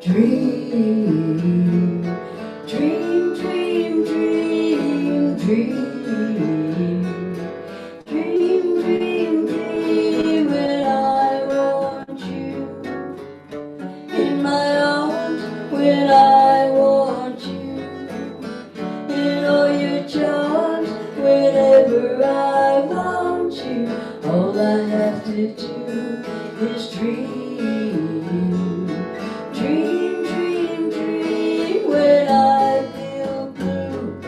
Dream, dream, dream, dream, dream. Dream, dream, dream when I want you in my arms, when I want you in all your charms, whenever I want you. All I have to do is dream, dream, dream, dream when I feel blue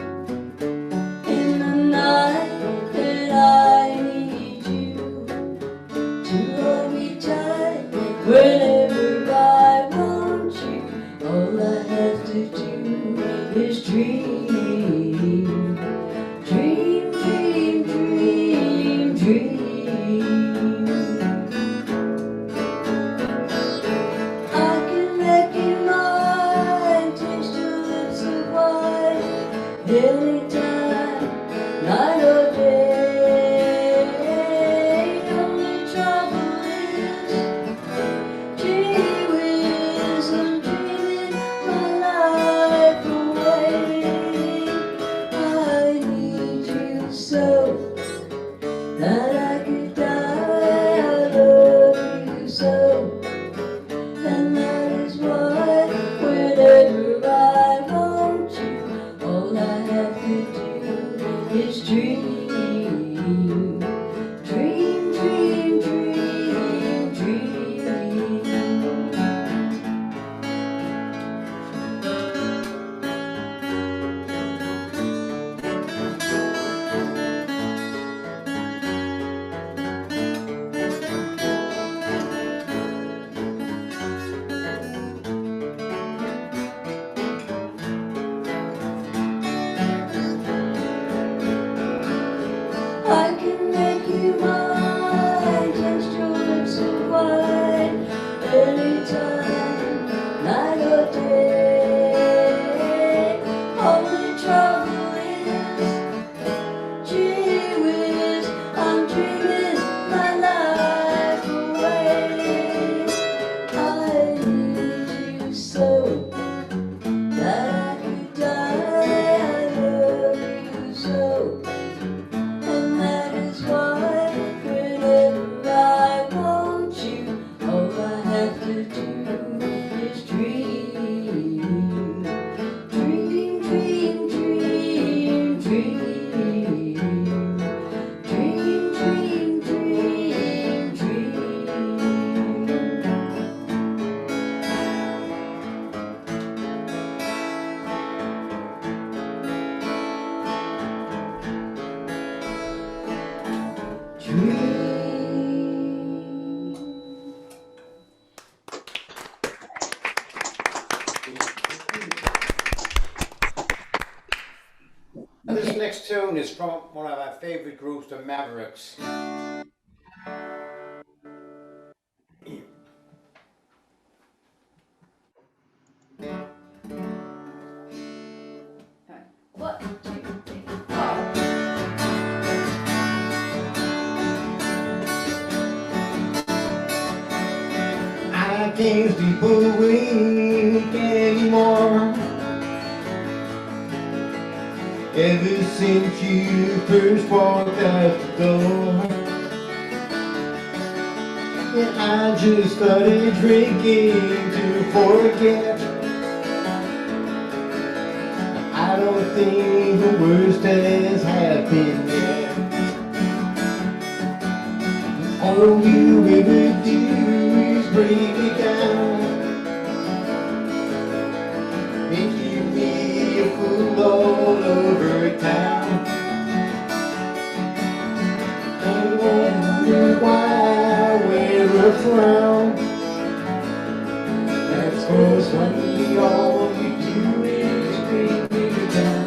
in the night, and I need you to hold me tight whenever I want you. All I have to do is dream, dream, dream, dream, dream. I can make you mine, taste your lips of wine, anytime, night or day. Only trouble is, gee whiz, I'm dreaming my life away. I need you so that I could die. I love you so, and that is why whenever I want you, all I have to do is dream, dream, dream, dream, dream. I can make you mine, taste your lips of wine, anytime, night or day. Only trouble is, gee whiz, I'm dreaming my life away. I need you so that I could die. I love you so, and that is why whenever I want you, all I have to do is dream, dream, dream, dream, dream, dream, dream, dream, dream. This next tune is from one of our favorite groups, the Mavericks. One, two, three, four. I can't sleep awake anymore ever since you first walked out the door. And I just started drinking to forget. I don't think the worst has happened yet. All you ever do is bring me down, making me a fool all over town. I wonder why I wear a frown. That's 'cause honey, all you do is bring me down.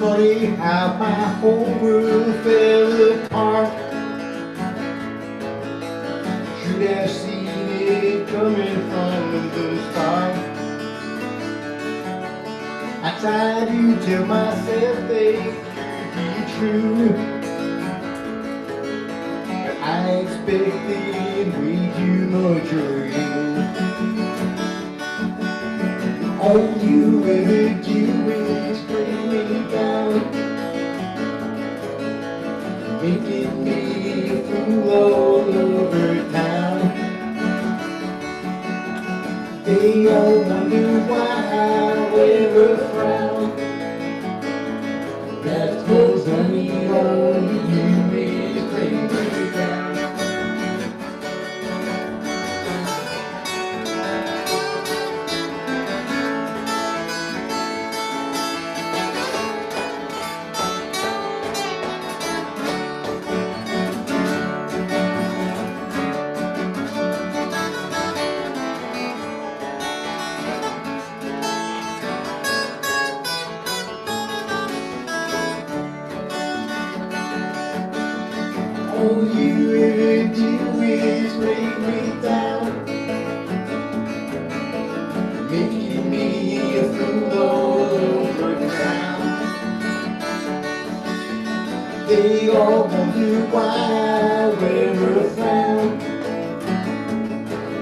funny how my whole world fell apart. Should have seen it coming from the start. I tried to tell myself they could be true. I expected way too much of you. All you ever do is bring me down, making me a fool all over town. They all wonder why I wear a frown. That's 'cause honey, all you do is bring me down. All you ever do is break me down, making me a fool all over town. They all wonder why I wear a frown.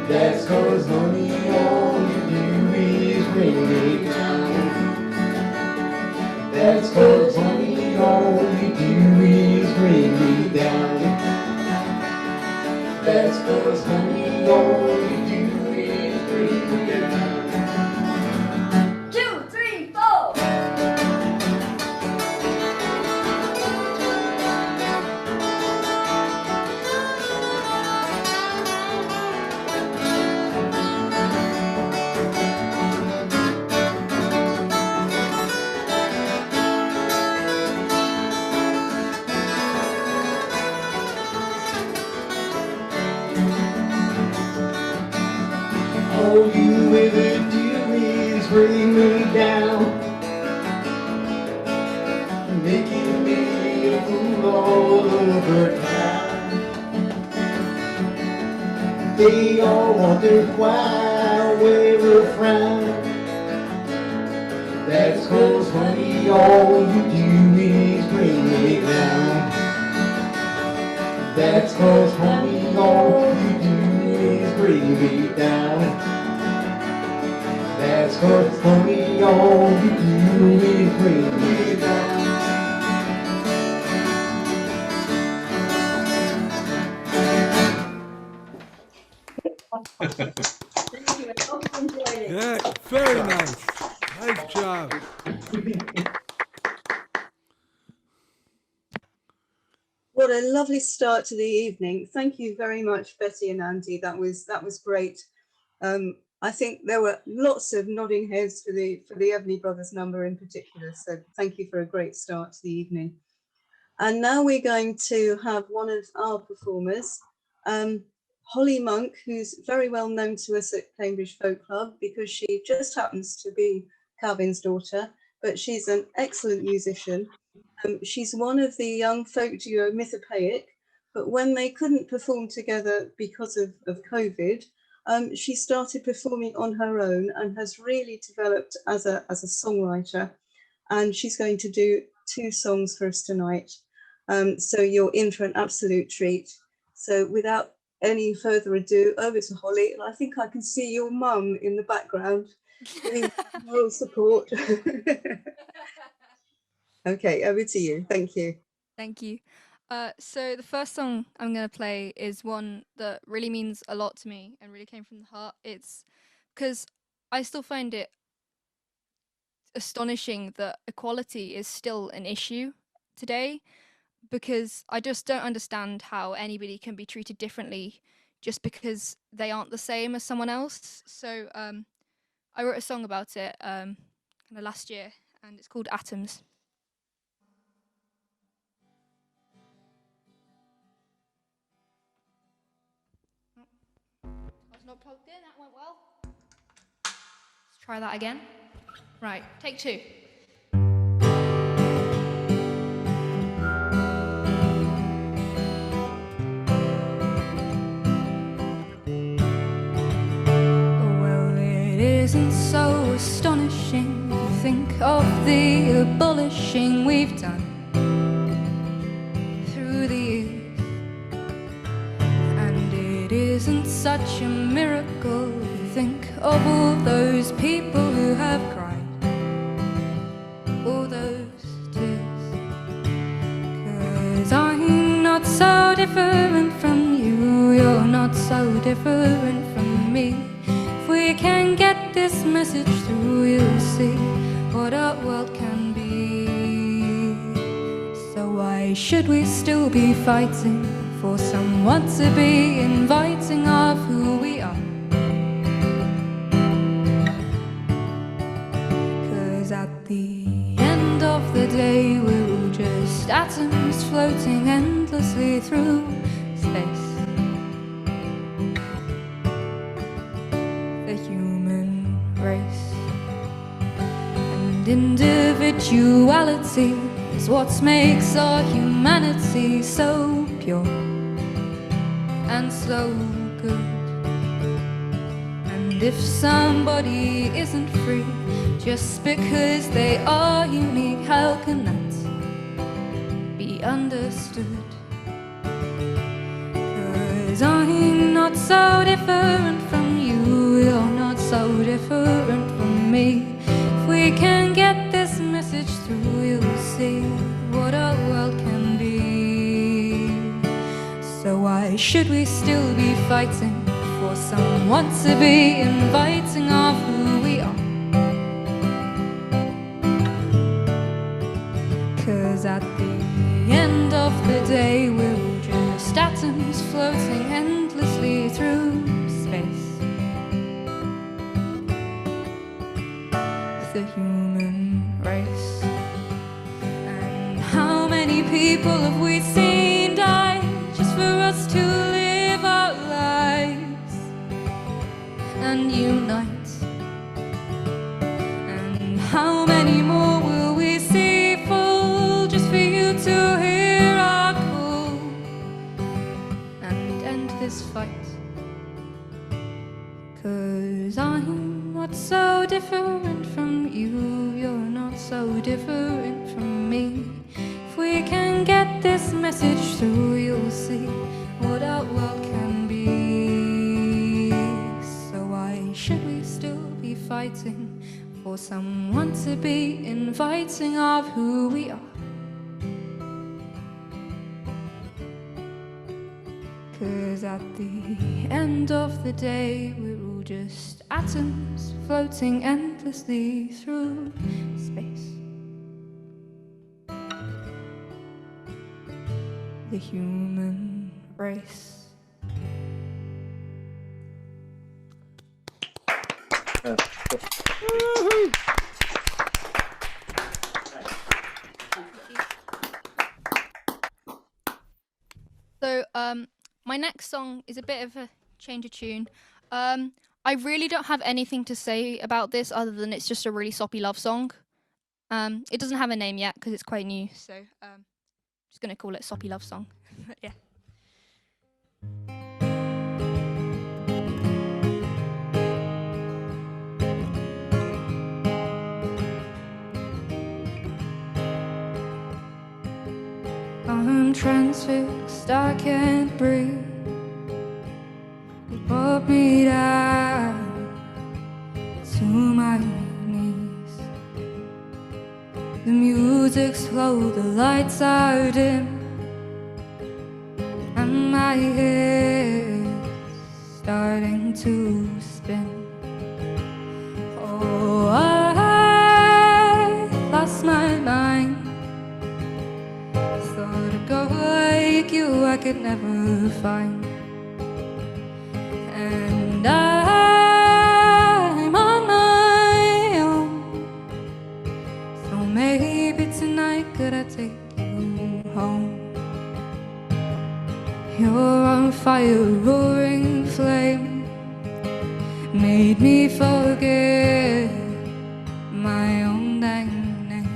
That's 'cause honey, all you do is bring me down. That's 'cause honey, all you do is bring me down. That's 'cause honey, all you do is bring me down. 2, 3, 4. All you ever do is bring me down, making me a fool all over town. They all wonder why I wear a frown. That's 'cause honey, all you do is bring me down. That's 'cause honey, all you do is bring me down. That's 'cause honey, all you do is bring me down. Thank you. I hope you enjoyed it. Yeah, very nice. Nice job. What a lovely start to the evening. Thank you very much, Betty and Andy. That was great. I think there were lots of nodding heads for the Everly Brothers number in particular. So thank you for a great start to the evening. And now we're going to have one of our performers, Holly Monk, who's very well known to us at Cambridge Folk Club because she just happens to be Calvin's daughter, but she's an excellent musician. She's one of the young folk duo Mythopoeic, but when they couldn't perform together because of COVID, she started performing on her own and has really developed as a songwriter. And she's going to do 2 songs for us tonight. So you're in for an absolute treat. So without any further ado, over to Holly. And I think I can see your mum in the background giving moral support. Okay, over to you. Thank you. Thank you. So the first song I'm going to play is one that really means a lot to me and really came from the heart. It's because I still find it astonishing that equality is still an issue today, because I just don't understand how anybody can be treated differently just because they aren't the same as someone else. So I wrote a song about it kind of last year, and it's called Atoms. I was not plugged in, that went well. Let's try that again. Right, take 2. of the abolishing we've done through the years. And it isn't such a miracle to think of all those people who have cried, all those tears. 'Cause I'm not so different from you, you're not so different from me. If we can get this message through, you'll see what our world can be. So why should we still be fighting for someone to be inviting of who we are? 'Cause at the end of the day, we're all just atoms floating endlessly through space. The human race. And individuality is what makes our humanity so pure and so good. And if somebody isn't free just because they are unique, how can that be understood? 'Cause I'm not so different from you, you're not so different from me. If we can get this message through, you'll see what our world can be. So why should we still be fighting for someone to be inviting of who we are? 'Cause at the end of the day, we're all just atoms floating endlessly through space. The human race. And how many people have we seen die just for us to live our lives and unite? And how many more will we see fall just for you to hear our call and end this fight? 'Cause I'm not so different from you, you're not so different from me. If we can get this message through, you'll see what our world can be. So why should we still be fighting for someone to be inviting of who we are? 'Cause at the end of the day, we're all just atoms floating endlessly through space. The human race. So, my next song is a bit of a change of tune. I really don't have anything to say about this other than it's just a really soppy love song. It doesn't have a name yet because it's quite new, so just gonna call it Soppy Love Song. But yeah. I'm transfixed, I can't breathe. You brought me down to my knees. The music's low, the lights are dim, and my head's starting to spin. Oh, I lost my mind. Thought a girl like you I could never find. And I'm on my own, so maybe tonight could I take you home? You're on fire, roaring flame, made me forget my own dang name.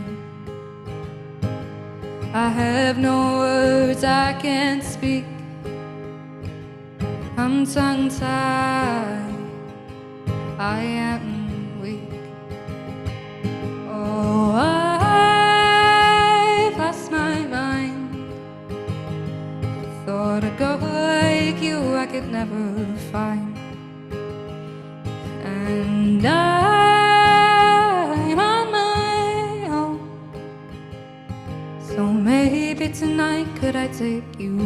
I have no words, I can't speak, I'm tongue-tied, I am weak. Oh, never find. And I'm on my own. So maybe tonight could I take you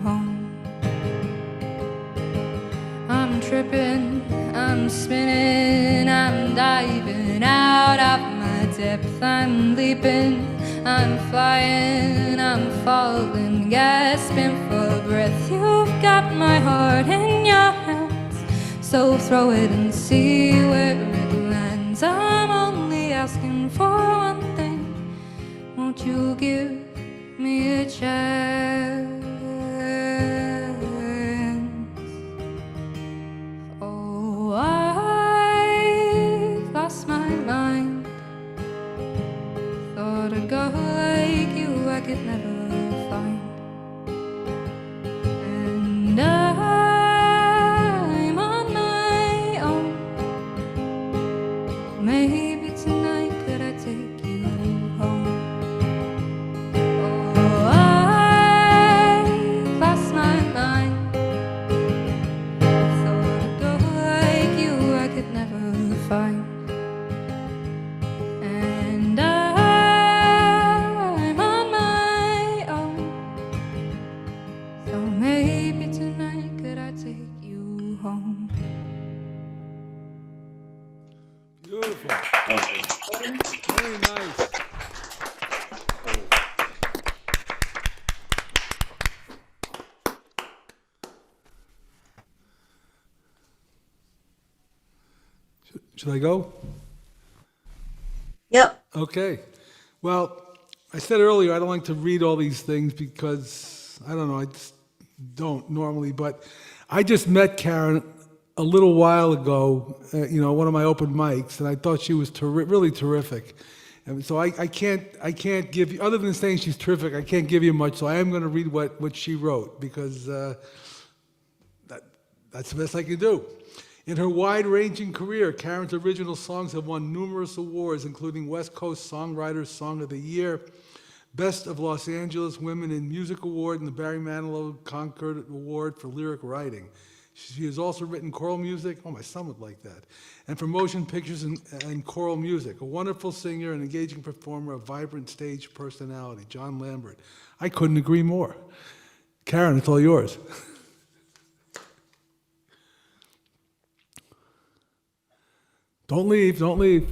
home? I'm tripping, I'm spinning, I'm diving out of my depth. I'm leaping, I'm flying, I'm falling, gasping for breath. You've got my heart in your hands, so throw it and see where it lands. I'm only asking for one thing, won't you give me a chance? Oh, I've lost my mind. Thought a girl like you I could never find. And I'm on my own. Maybe tonight could I take you home? Oh, I've lost my mind. Thought a girl like you I could never find. And I'm on my own. So maybe tonight could I take you home? Beautiful. Very nice. Should I go? Yep. Okay. Well, I said earlier I don't like to read all these things because I don't know, I just don't normally, but I just met Karen a little while ago, one of my open mics, and I thought she was really terrific. And so I can't give you, other than saying she's terrific, I can't give you much, so I am going to read what she wrote because that's the best I can do. In her wide-ranging career, Karen's original songs have won numerous awards, including West Coast Songwriters Song of the Year, Best of Los Angeles Women in Music Award, and the Barry Manilow Concord Award for Lyric Writing. She has also written choral music, oh, my son would like that, and for motion pictures and choral music. A wonderful singer, an engaging performer, a vibrant stage personality, John Lambert. I couldn't agree more. Karen, it's all yours. Don't leave, don't leave.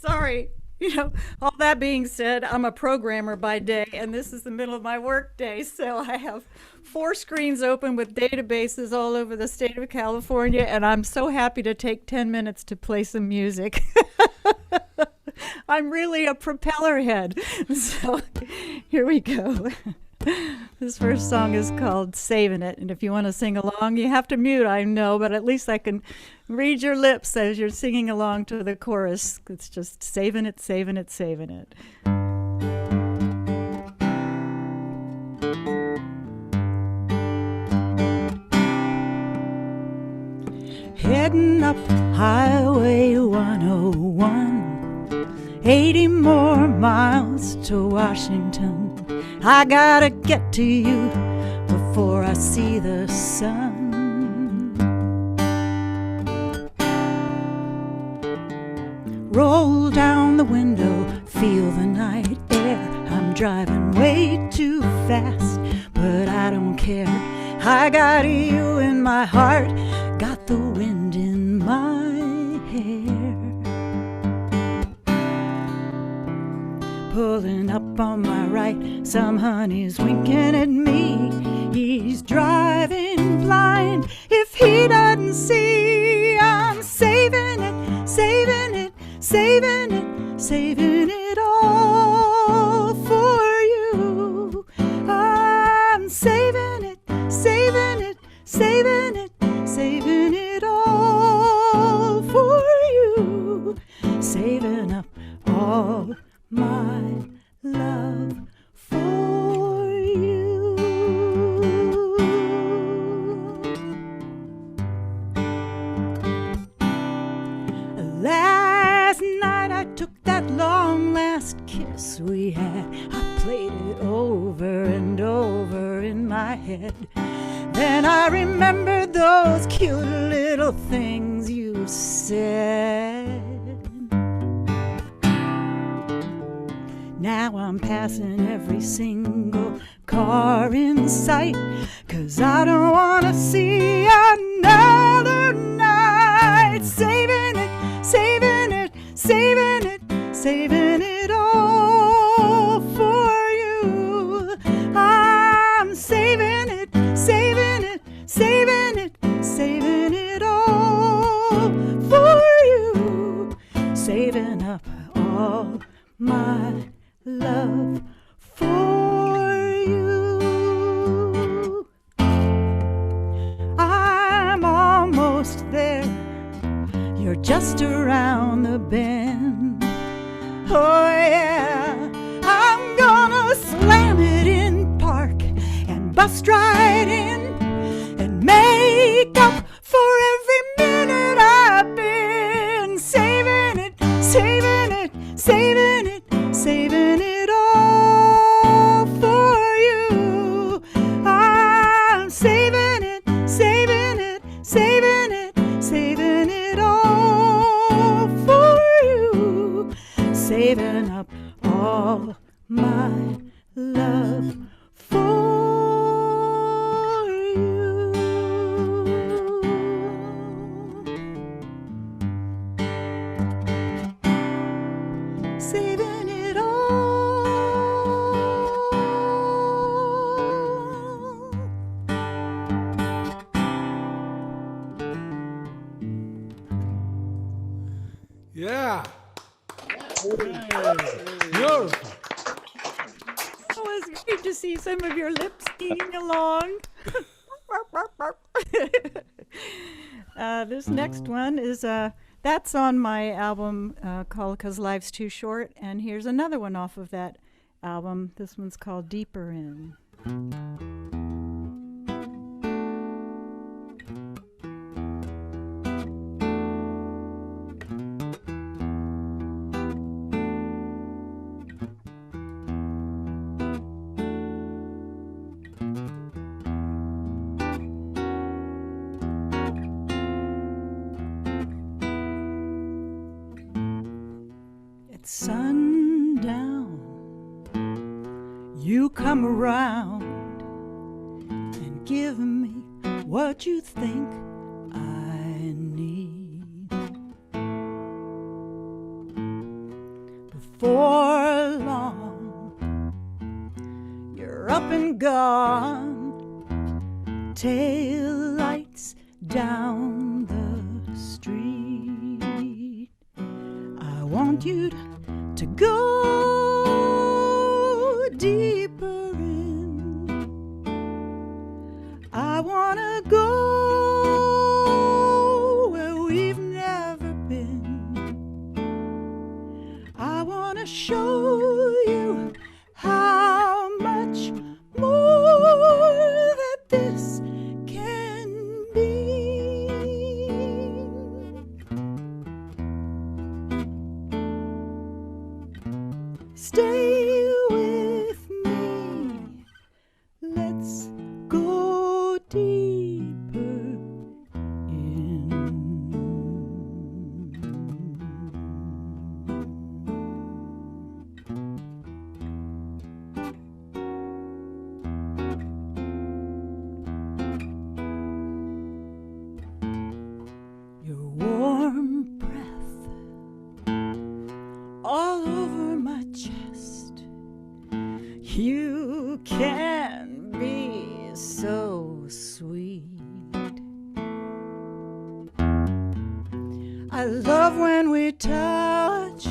Sorry. All that being said, I'm a programmer by day, and this is the middle of my work day, so I have 4 screens open with databases all over the state of California, and I'm so happy to take 10 minutes to play some music. I'm really a propeller head, so here we go. This first song is called Saving It, and if you want to sing along, you have to mute, I know, but at least I can read your lips as you're singing along to the chorus. It's just saving it, saving it, saving it. Heading up Highway 101, 80 more miles to Washington. I gotta get to you before I see the sun. Roll down the window, feel the night air. I'm driving way too fast, but I don't care. I got you in my heart, got the wind in my hair. Pulling up on my right, some honey's winking at me. He's driving blind if he doesn't see. I'm saving it, saving it, saving it, saving it all for you. I'm saving it, saving it, saving it, saving it all for you. Saving up all my love for you. Last night I took that long last kiss we had. I played it over and over in my head. Then I remembered those cute little things you said. Now I'm passing every single car in sight, 'cause I don't wanna see another night. Saving it, saving it, saving it, saving it all for you. I'm saving it, saving it, saving it, saving it all for you. Saving up all my love for you. I'm almost there. You're just around the bend. Oh yeah, I'm gonna slam it in park and bust right in and make up for every minute I've been saving it, saving it, saving it, saving it all for you. I'm saving it, saving it, saving it, saving it all for you. Saving up all my love for you. Saving it all. Yeah. Beautiful. It was great to see some of your lips singing along. This next one is that's on my album called 'Cause Life's Too Short, and here's another one off of that album. This one's called Deeper In. At sundown, you come around and give me what you think I need. Before long, you're up and gone, tail lights down the street. I want you to go deeper in. I want to go where we've never been. I want to show you how much more that this can be. Stay with me, let's go deeper in. Your warm breath all over my chest. You can be so sweet. I love when we touch,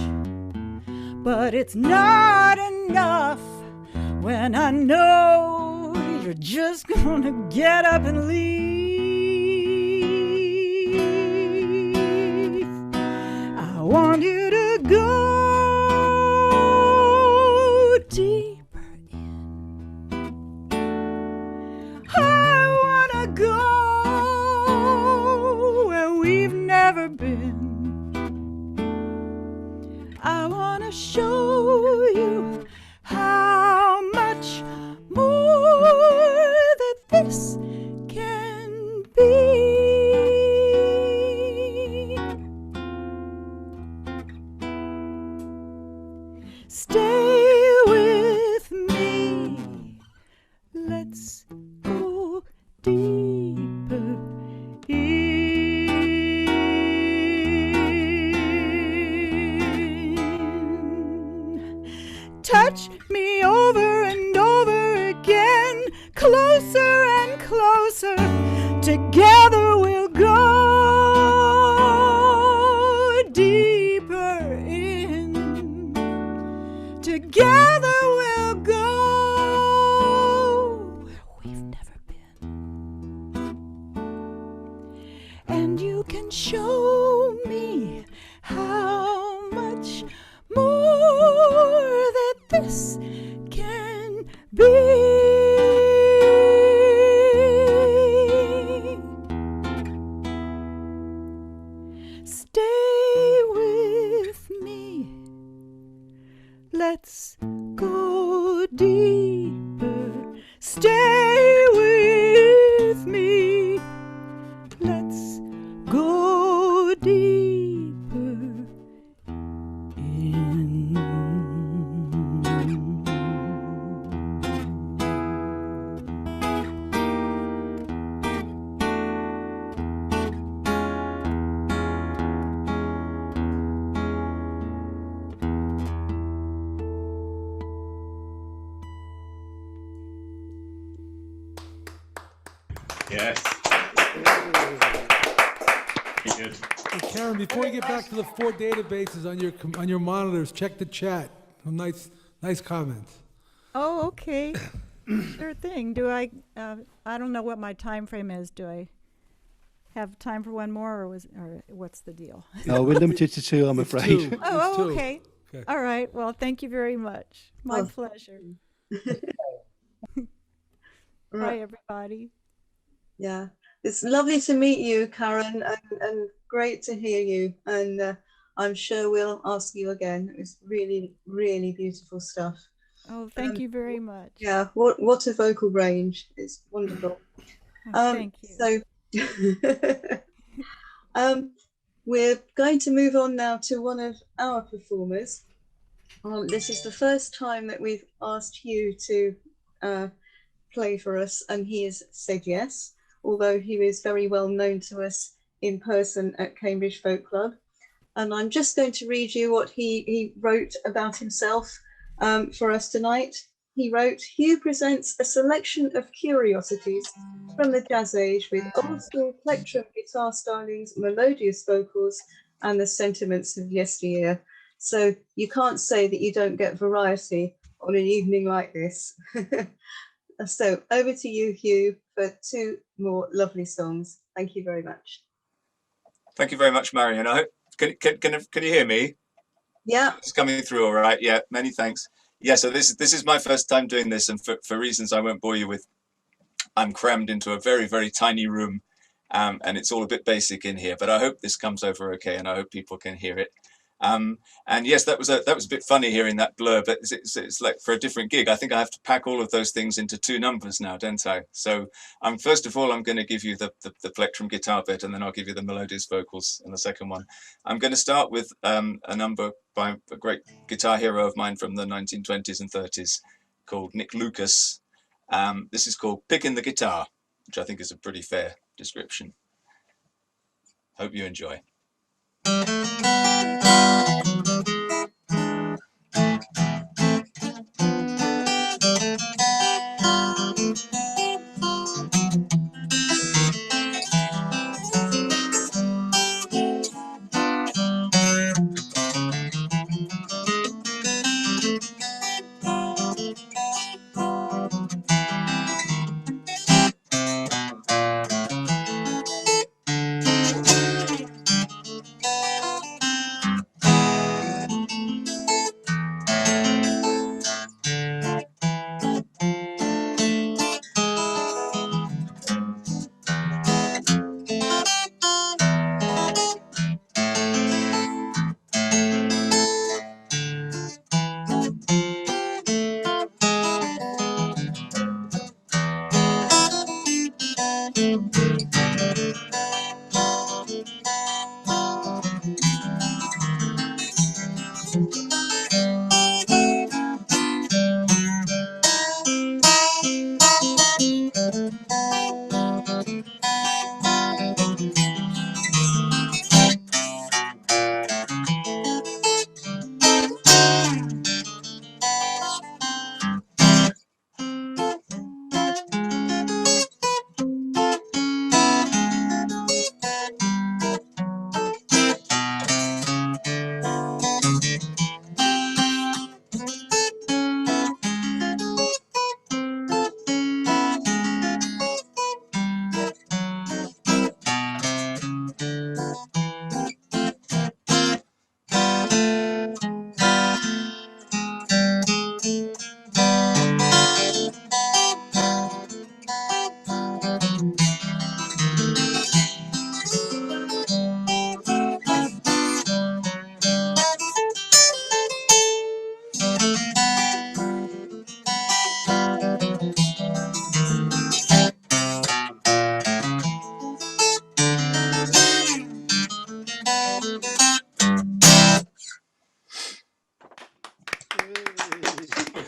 but it's not enough when I know you're just gonna get up and leave. I want you to go deeper in. I wanna go where we've never been. I wanna show you how much more that this can touch me over and over again, closer and closer, together we'll go deeper in, together we'll go where we've never been. And you can show me how much more that this can be. Stay with me. Let's go deeper. Stay with me. Let's go deeper in. Yes. Pretty good. Hey, Karen, before you get back to the 4 databases on your monitors, check the chat. Some nice comments. Oh, okay. Sure thing. Do I don't know what my time frame is. Do I have time for one more, or what's the deal? No, we're limited to 2, I'm It's afraid. 2. Oh, It's 2. okay. Okay. All right. Well, thank you very much. My Oh. pleasure. Bye, Right. everybody. Yeah, it's lovely to meet you, Karen, and great to hear you. And I'm sure we'll ask you again. It was really, really beautiful stuff. Oh, thank you very much. Yeah, what a vocal range. It's wonderful. Thank you. So we're going to move on now to one of our performers. This is the first time that we've asked you to play for us, and he has said yes, although he is very well known to us in person at Cambridge Folk Club. And I'm just going to read you what he wrote about himself for us tonight. He wrote, "Hugh presents a selection of curiosities from the jazz age with old school plectrum guitar stylings, melodious vocals, and the sentiments of yesteryear." So you can't say that you don't get variety on an evening like this. So over to you, Hugh, for 2 more lovely songs. Thank you very much. Thank you very much, Marion. I hope, can you hear me? Yeah. It's coming through all right. Yeah, many thanks. Yeah, so this is my first time doing this, and for reasons I won't bore you with, I'm crammed into a very, very tiny room, and it's all a bit basic in here, but I hope this comes over okay, and I hope people can hear it. And yes, that was a bit funny hearing that blur, but it's like for a different gig. I think I have to pack all of those things into 2 numbers now, don't I? So first of all, I'm going to give you the plectrum guitar bit, and then I'll give you the melodious vocals in the second one. I'm going to start with a number by a great guitar hero of mine from the 1920s and 30s called Nick Lucas. This is called Picking the Guitar, which I think is a pretty fair description. Hope you enjoy.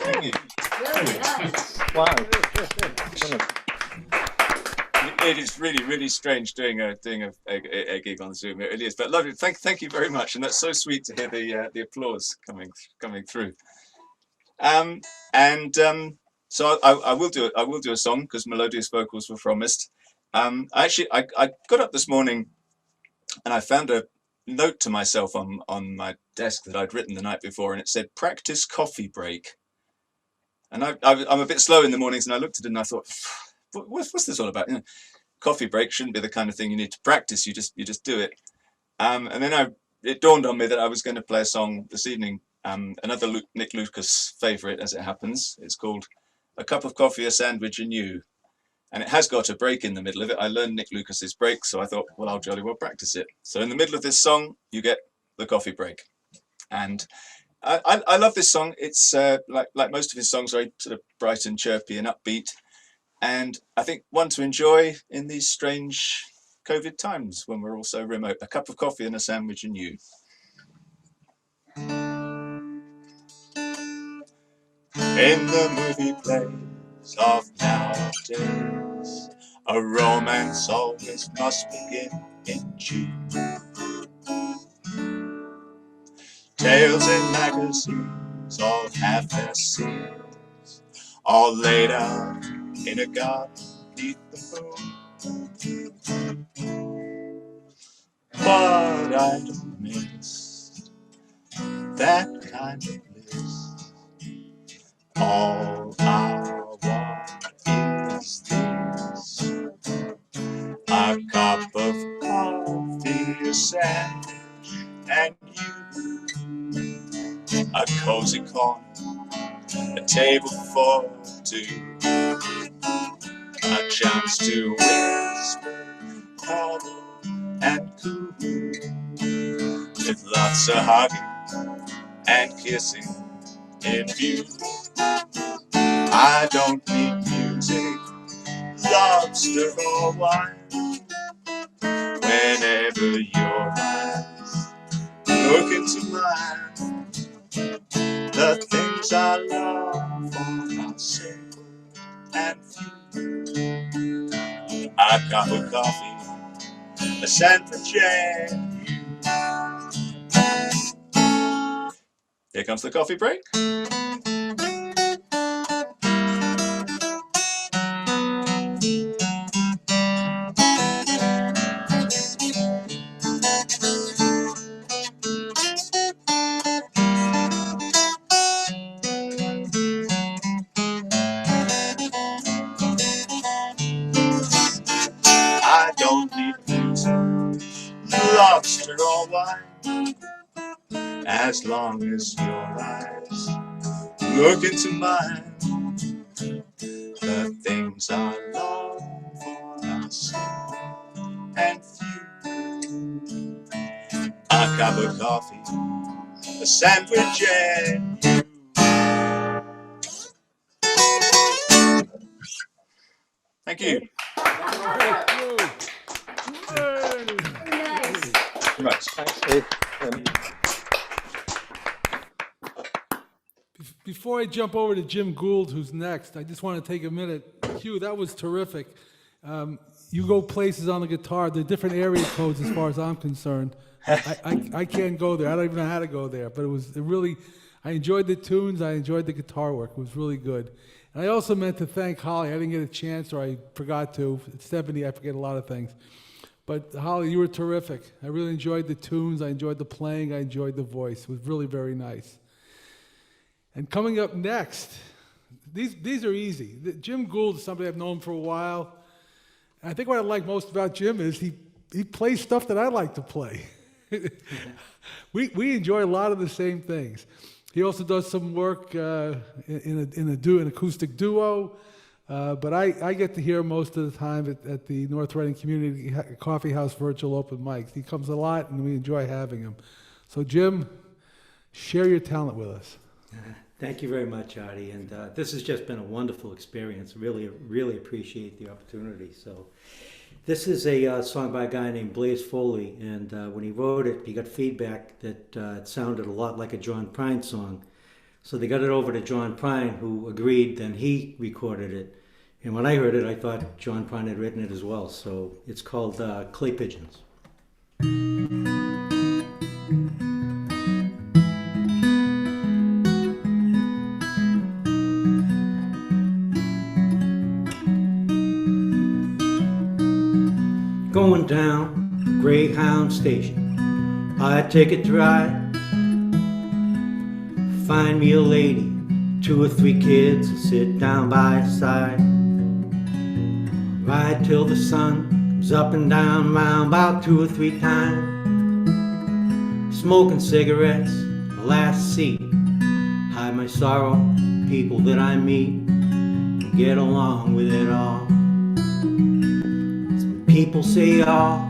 Thank you. Really nice. Wow. It is really, really strange doing a gig on Zoom. It really is, but lovely. Thank you very much, and that's so sweet to hear the applause coming through. So I will do a song because melodious vocals were promised. I got up this morning and I found a note to myself on my desk that I'd written the night before, and it said "Practice coffee break." And I'm a bit slow in the mornings, and I looked at it and I thought, what's this all about? You know, coffee break shouldn't be the kind of thing you need to practice. You just do it. And then it dawned on me that I was going to play a song this evening, another Nick Lucas favourite as it happens. It's called "A Cup of Coffee, a Sandwich and You." And it has got a break in the middle of it. I learned Nick Lucas's break, so I thought, well, I'll jolly well practice it. So in the middle of this song, you get the coffee break. And I love this song. It's like most of his songs, very sort of bright and chirpy and upbeat. And I think one to enjoy in these strange COVID times when we're all so remote. A cup of coffee and a sandwich and you. In the movie plays of nowadays, a romance always must begin in June. Tales in magazines all have their scenes, all laid out in a garden beneath the moon. But I don't miss that kind of bliss. All I want is this: a cup of coffee, a sandwich, and you, a cozy corner, a table for two, a chance to whisper, cuddle, and coo, with lots of hugging and kissing in view. I don't need music, lobster or wine, whenever your eyes look into mine. The things I love are simple and few: a cup of coffee, a sandwich and you. Here comes the coffee break. I don't need music, lobster or wine, as long as your eyes look into mine. The things I long for are simple and few: a cup of coffee, a sandwich and you. Thank you. Very nice. Very much. Thanks, Steve. Before I jump over to Jim Gould, who's next, I just want to take a minute. Hugh, that was terrific. You go places on the guitar. They're different area codes as far as I'm concerned. I can't go there. I don't even know how to go there. But I enjoyed the tunes. I enjoyed the guitar work. It was really good. And I also meant to thank Holly. I didn't get a chance, or I forgot to. It's 70, I forget a lot of things. But Holly, you were terrific. I really enjoyed the tunes. I enjoyed the playing. I enjoyed the voice. It was really very nice. And coming up next, these are easy. Jim Gould is somebody I've known for a while. And I think what I like most about Jim is he plays stuff that I like to play. We enjoy a lot of the same things. He also does some work in an acoustic duo. But I get to hear most of the time at the North Reading Community Coffeehouse virtual open mics. He comes a lot, and we enjoy having him. So, Jim, share your talent with us. Thank you very much, Artie. And this has just been a wonderful experience. Really, really appreciate the opportunity. So, this is a song by a guy named Blaze Foley. And when he wrote it, he got feedback that it sounded a lot like a John Prine song. So they got it over to John Prine, who agreed, then he recorded it. And when I heard it, I thought John Prine had written it as well. So it's called Clay Pigeons. Going down Greyhound Station, I take a drive. Find me a lady, 2 or 3 kids, sit down by her side. Ride till the sun comes up and down, round about 2 or 3 times. Smoking cigarettes, the last seat. Hide my sorrow, people that I meet, and get along with it all. Some people say y'all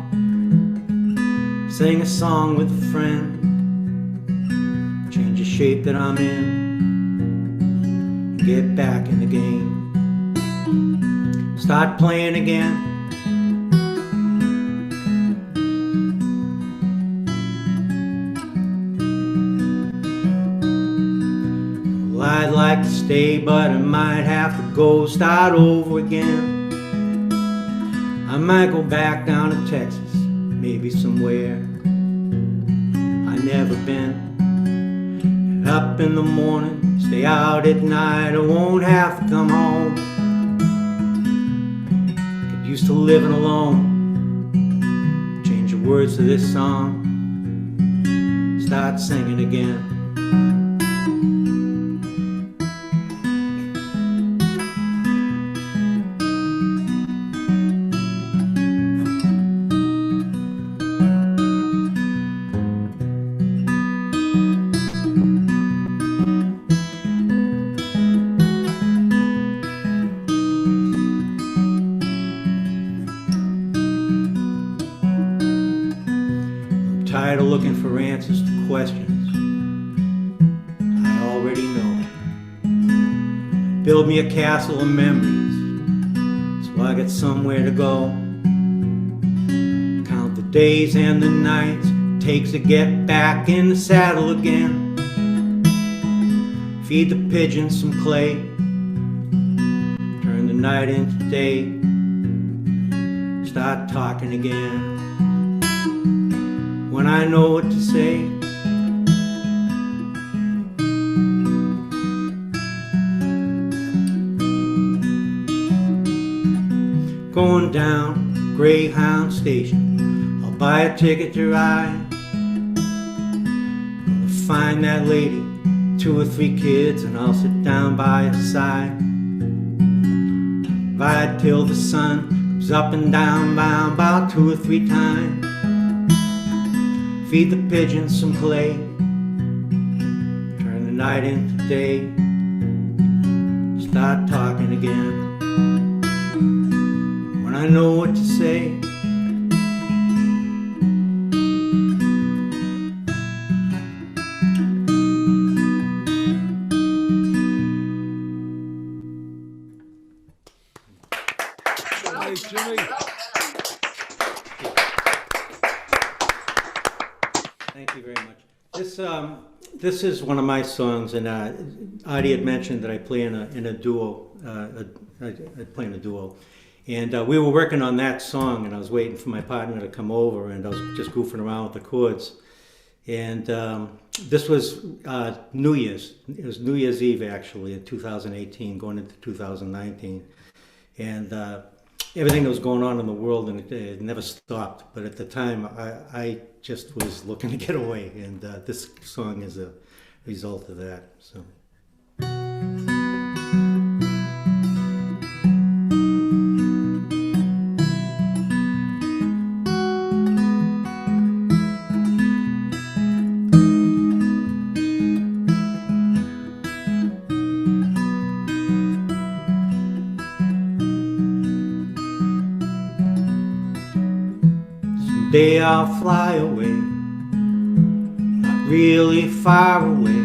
sing a song with a friend. Change the shape that I'm in and get back in the game. Start playing again. Well, I'd like to stay, but I might have to go start over again. I might go back down to Texas, maybe somewhere I never been. Up in the morning, stay out at night, I won't have to come home. Get used to living alone. Change the words to this song, start singing again. Tired of looking for answers to questions I already know. Build me a castle of memories so I get somewhere to go. Count the days and the nights it takes to get back in the saddle again. Feed the pigeons some clay, turn the night into day, start talking again. When I know what to say, going down Greyhound Station, I'll buy a ticket to ride. Gonna find that lady, 2 or 3 kids, and I'll sit down by her side. Ride till the sun comes up and down, round about 2 or 3 times. Feed the pigeons some clay, turn the night into day, start talking again. When I know what to say, Hey, Jimmy. thank you very much. This is one of my songs, and Artie had mentioned that I play in a duo. I play in a duo, and we were working on that song, and I was waiting for my partner to come over, and I was just goofing around with the chords. And this was New Year's. It was New Year's Eve actually in 2018, going into 2019, and everything that was going on in the world, and it never stopped. But at the time, I just was looking to get away, and this song is a result of that. So. Someday I'll fly away, not really far away,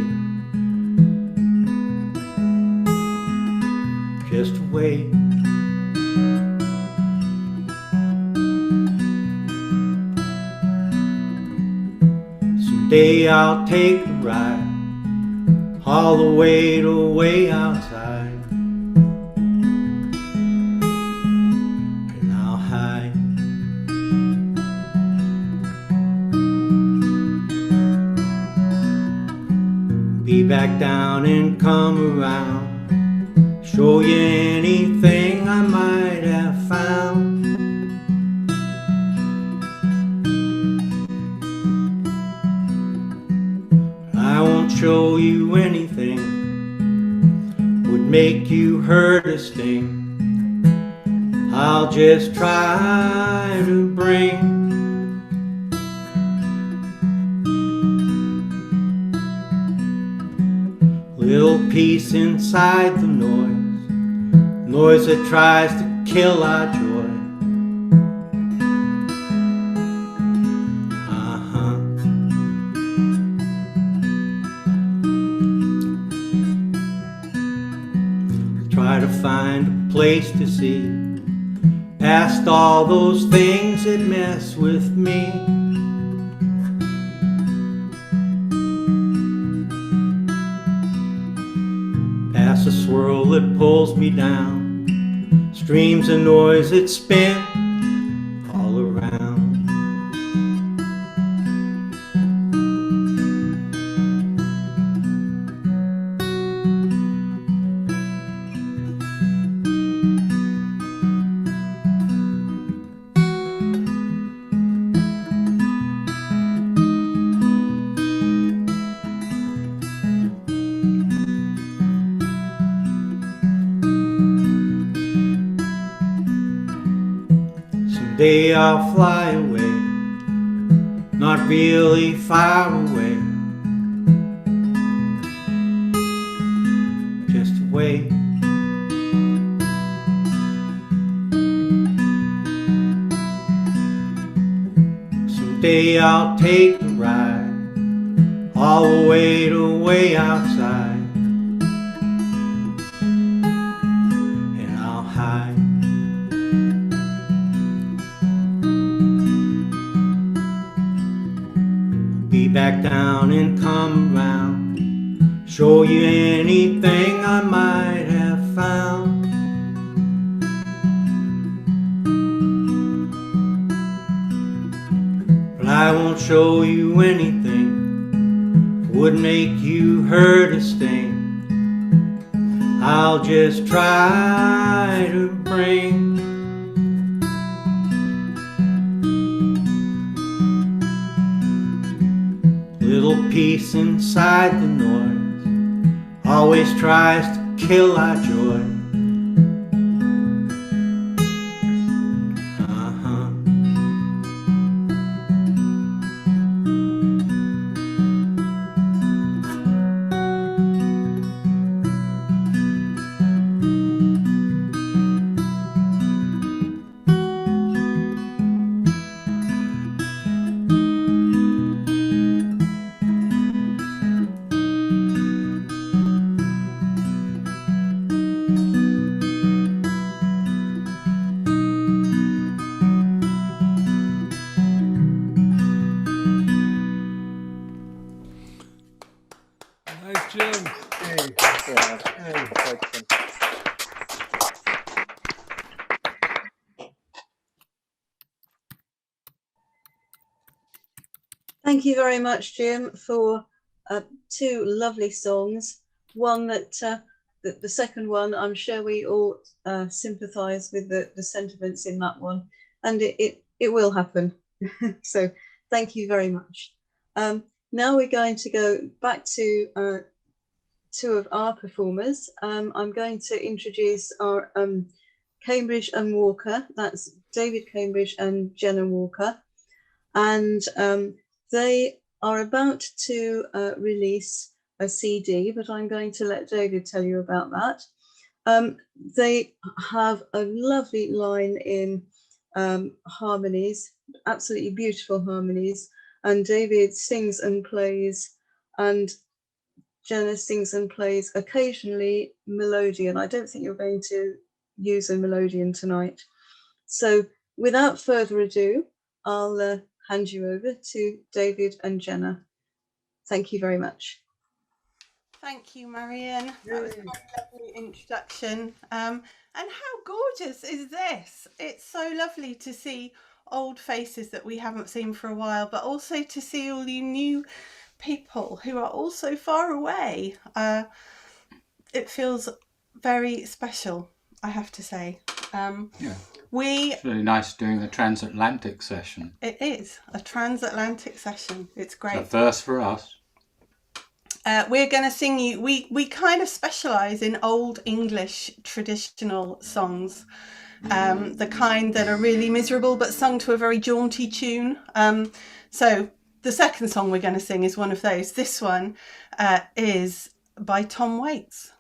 just away. Someday I'll take the ride all the way to way outside. And I'll hide. Be back down and come around, show you anything I might have found. I won't show you anything would make you hurt or sting. I'll just try to bring little peace inside the noise that tries to kill our joy. Try to find a place to see past all those things that mess with me. Past the swirl that pulls me down, streams of noise that spin all around. Someday I'll fly away, not really far away, just away. Someday I'll take a ride, all the way to way outside, and I'll hide. Be back down and come around, show you anything I might have found. But I won't show you anything that would make you hurt or sting. I'll just try to bring little peace inside the noise, always tries to kill our joy. Nice, Jim. Thank you very much, Jim, for two lovely songs. One that the second one, I'm sure we all sympathise with the sentiments in that one, and it will happen. So thank you very much. Now we're going to go back to two of our performers. I'm going to introduce our Cambridge and Walker. That's David Cambridge and Jenna Walker. And they are about to release a CD, but I'm going to let David tell you about that. They have a lovely line in harmonies, absolutely beautiful harmonies. And David sings and plays, and Jenna sings and plays occasionally melodeon. I don't think you're going to use a melodeon tonight. So without further ado, I'll hand you over to David and Jenna. Thank you very much. Thank you, Marion. That was a very lovely introduction. And how gorgeous is this? It's so lovely to see old faces that we haven't seen for a while, but also to see all you new people who are all so far away. It feels very special, I have to say. Yeah. It's really nice doing the transatlantic session. It is a transatlantic session. It's great. A first for us. We're going to sing you. We kind of specialise in old English traditional songs, the kind that are really miserable but sung to a very jaunty tune. So the second song we're going to sing is one of those. This one is by Tom Waits.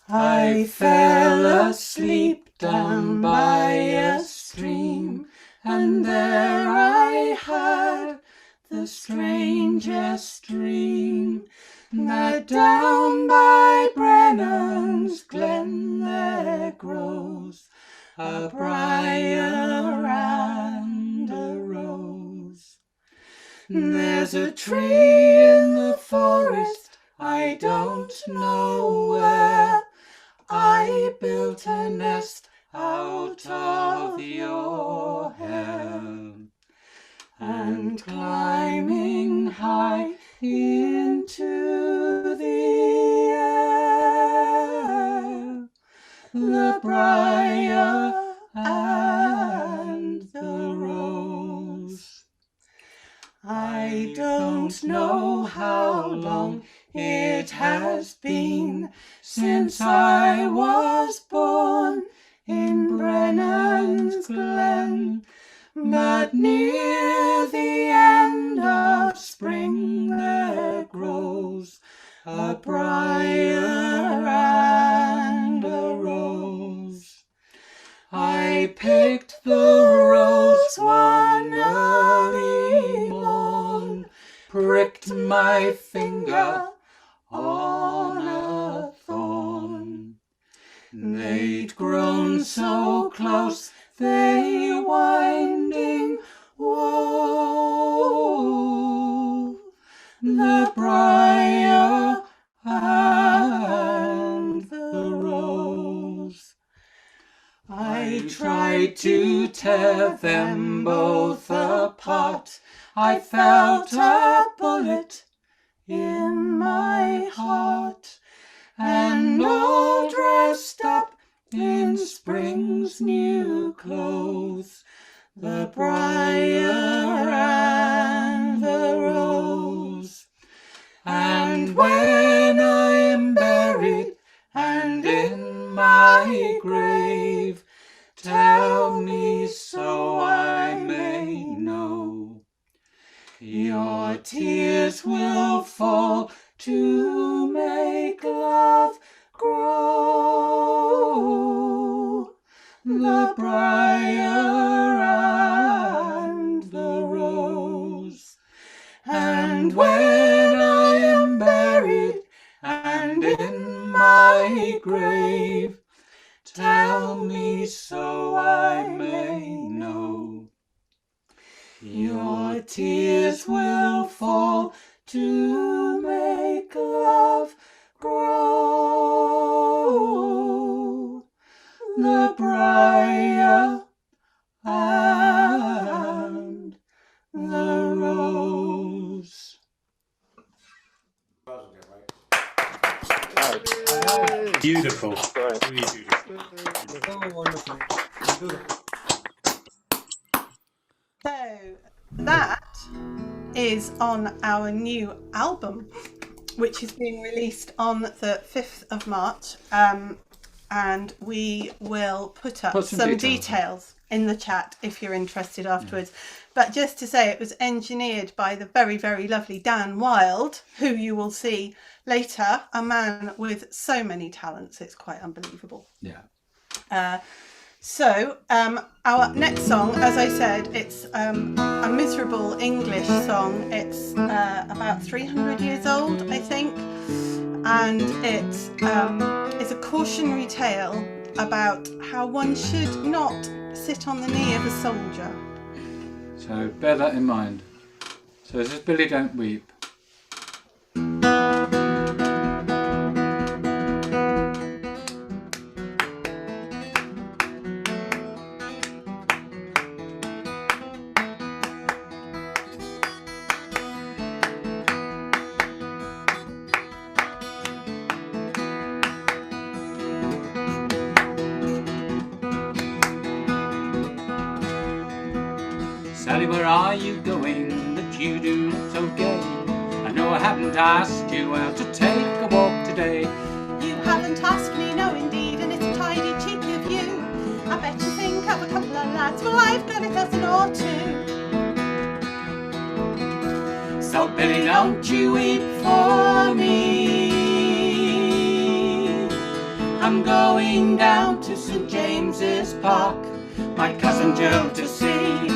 I fell asleep down by a stream, and there I heard the strangest dream, that down by Bennans Glen there grows a briar and a rose. There's a tree in the forest, I don't know where, I built a nest out of your hair, and climbing high into the air, the briar and the rose. I don't know how long it has been since I was born in Bennans Glen, but near the end of spring there grows a briar and a rose. I picked the rose one early morn, pricked my finger on a thorn. They'd grown so close, they winding wove, the briar and the rose. I tried to tear them both apart, I felt a bullet in my heart, and all dressed up in spring's new clothes, the briar and the rose. And when I am buried and in my grave, tell me so I may know, your tears will fall to make love grow, the briar and the rose. And when I am buried and in my grave, tell me so I may know, your tears will fall to make love grow, the briar and the rose. Beautiful. So wonderful. Beautiful. So that is on our new album, which is being released on the 5th of March. And we will put up some details in the chat if you're interested afterwards. But just to say, it was engineered by the very, very lovely Dan Wilde, who you will see later, a man with so many talents. It's quite unbelievable. Yeah. So our next song, as I said, it's a miserable English song. It's about 300 years old, I think. And it's a cautionary tale about how one should not sit on the knee of a soldier. So bear that in mind. So this is Billy Don't Weep. Sally, where are you going that you do look so gay? I know I haven't asked you out to take a walk today. You haven't asked me, no indeed, and it's a tidy cheek of you. I bet you think of a couple of lads, well I've got a dozen or two. So Billy, don't you weep for me. I'm going down to St. James's Park, my cousin Joe to see.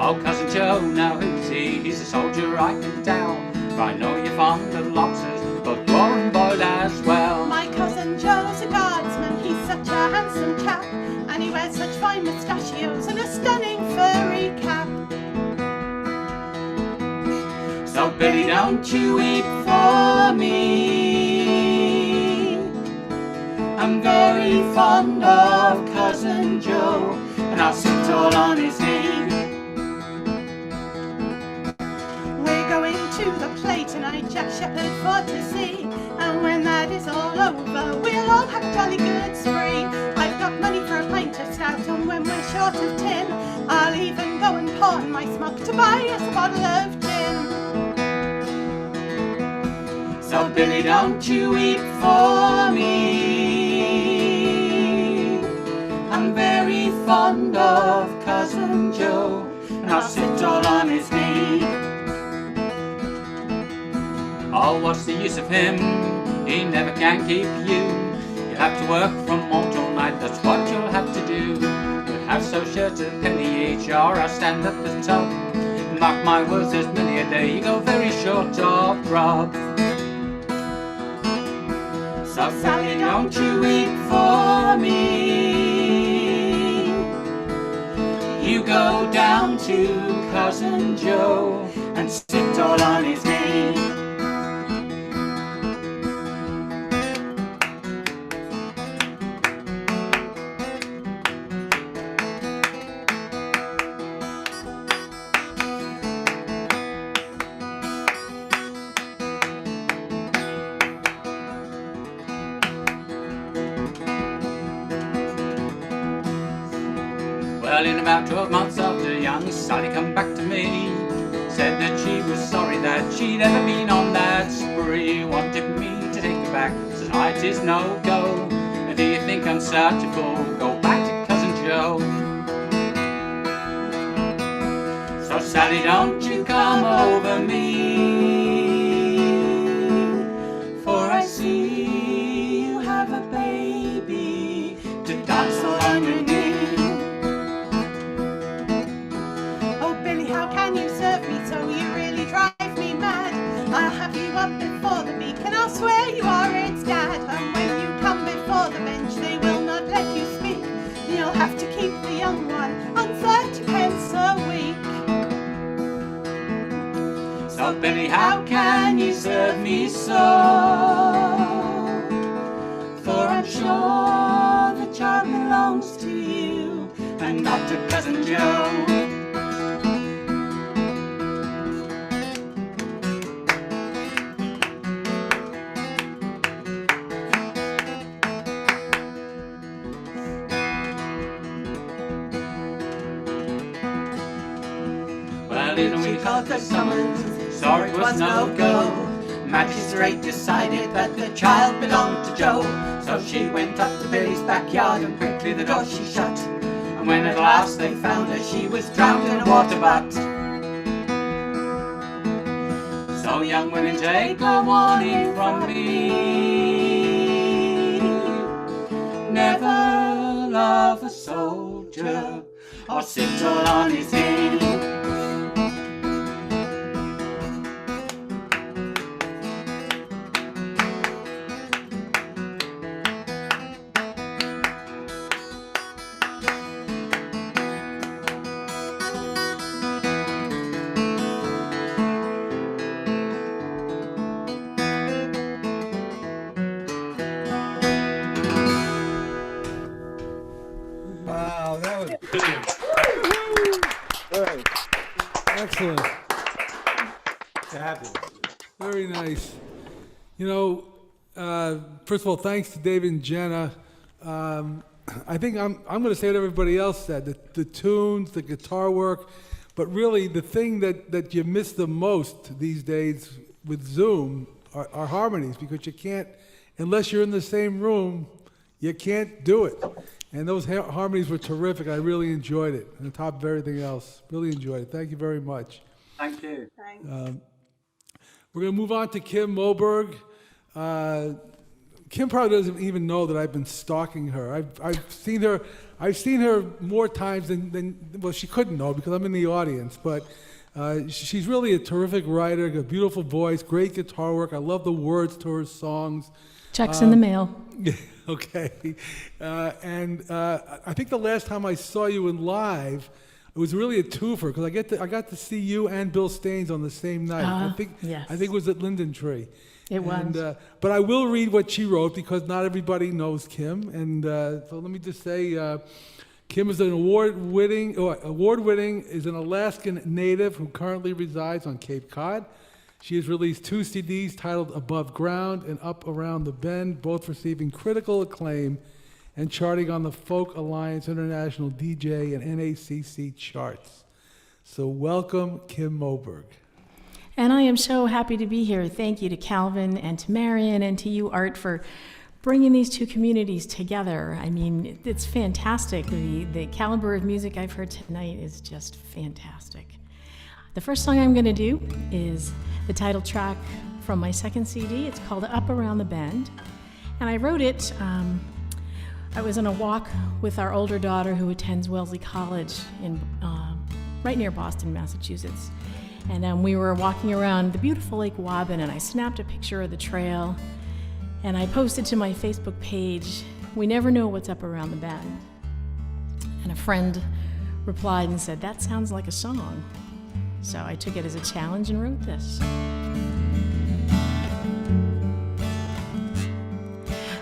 Oh, cousin Joe, now who's he? He's a soldier right in town. I know you're fond of lobsters, but raw and boiled as well. My cousin Joe's a guardsman, he's such a handsome chap, and he wears such fine mustachios and a stunning furry cap. So Billy, don't you weep for me. I'm very fond of cousin Joe, and I'll sit all on his knee. To the play tonight, Jack Shepherd for to see, and when that is all over, we'll all have a jolly good spree. I've got money for a pint of stout, and when we're short of tin, I'll even go and pawn my smock to buy us a bottle of gin. So Billy, don't you weep for me. I'm very fond of cousin Joe, and I'll sit all on his knee. Oh, what's the use of him? He never can keep you. You'll have to work from morning till night, that's what you'll have to do. You'll have so shirt a penny each, or I'll stand at the top. Mark my words, there's many a day you go very short of grub. So Sally, don't you weep for me. You go down to cousin Joe and sit all on his knee. Well, in about 12 months after young Sally come back to me, said that she was sorry that she'd ever been on that spree. Wanted me to take her back, says it is no go. And do you think I'm such a fool? Go back to cousin Joe. So Sally, don't you come over me, for I see you have a baby to dance all on your knee. Before the beacon, I'll swear you are its dad. And when you come before the bench, they will not let you speak. You'll have to keep the young one on 30 pence a week. So Billy, how can you serve me so? For I'm sure the child belongs to you and not to cousin Joe. In a week after summons, sorry it was no go. Magistrate decided that the child belonged to Joe. So she went up to Billy's backyard and quickly the door she shut. And when at last they found her, she was drowned in a water butt. So young women, take a warning from me. Never love a soldier or sit all on his knee. Excellent. Fabulous. Very nice. You know, first of all, thanks to David and Jenna. I think I'm going to say what everybody else said, the tunes, the guitar work, but really the thing that you miss the most these days with Zoom are harmonies, because you can't, unless you're in the same room, you can't do it. And those harmonies were terrific. I really enjoyed it. On top of everything else, really enjoyed it. Thank you very much. Thank you. Thanks. We're going to move on to Kim Moberg. Kim probably doesn't even know that I've been stalking her. I've seen her more times than well, she couldn't know because I'm in the audience, but she's really a terrific writer, a beautiful voice, great guitar work. I love the words to her songs. Checks in the mail. Okay. And I think the last time I saw you in live, it was really a twofer because I got to see you and Bill Staines on the same night. Yes. I think it was at Linden Tree. It was. And, but I will read what she wrote because not everybody knows Kim. And so let me just say, Kim is an award-winning is an Alaskan native who currently resides on Cape Cod. She has released 2 CDs titled Above Ground and Up Around the Bend, both receiving critical acclaim and charting on the Folk Alliance International DJ and NACC charts. So welcome, Kim Moberg. And I am so happy to be here. Thank you to Calvin and to Marion and to you, Art, for bringing these two communities together. I mean, it's fantastic. The caliber of music I've heard tonight is just fantastic. The first song I'm going to do is the title track from my second CD. It's called Up Around the Bend. And I wrote it, I was on a walk with our older daughter who attends Wellesley College in right near Boston, Massachusetts. And we were walking around the beautiful Lake Waban, and I snapped a picture of the trail, and I posted to my Facebook page, "We never know what's up around the bend." And a friend replied and said, "That sounds like a song." So I took it as a challenge and wrote this.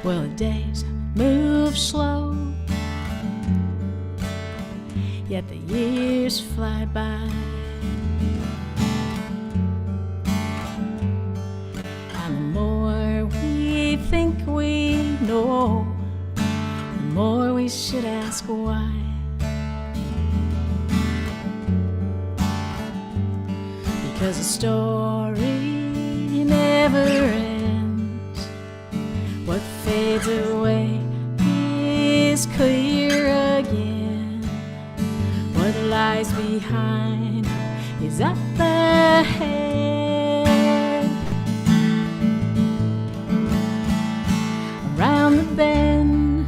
Well, the days move slow, yet the years fly by. And the more we think we know, the more we should ask why. Because the story never ends. What fades away is clear again. What lies behind is up ahead. Around the bend,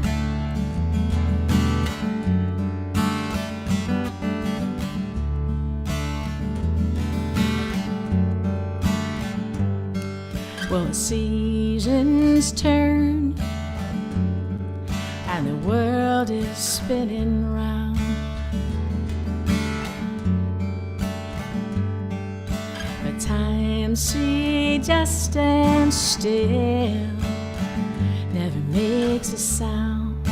well, the seasons turn and the world is spinning round. But time seems just stand still, never makes a sound.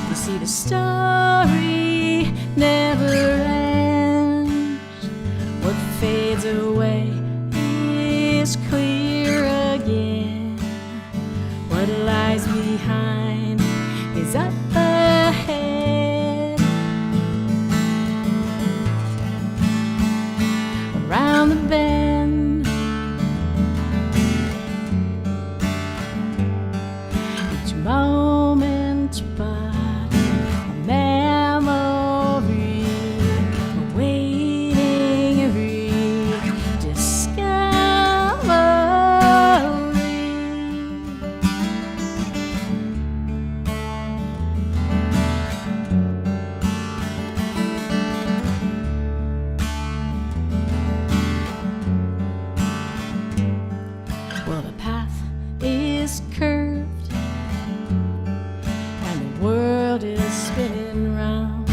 You see, the story never ends. What fades away is clear again. What lies behind is up ahead. Around the bend, each moment but a memory, awaiting rediscovery. Well, the path is curved and the world is spinning round.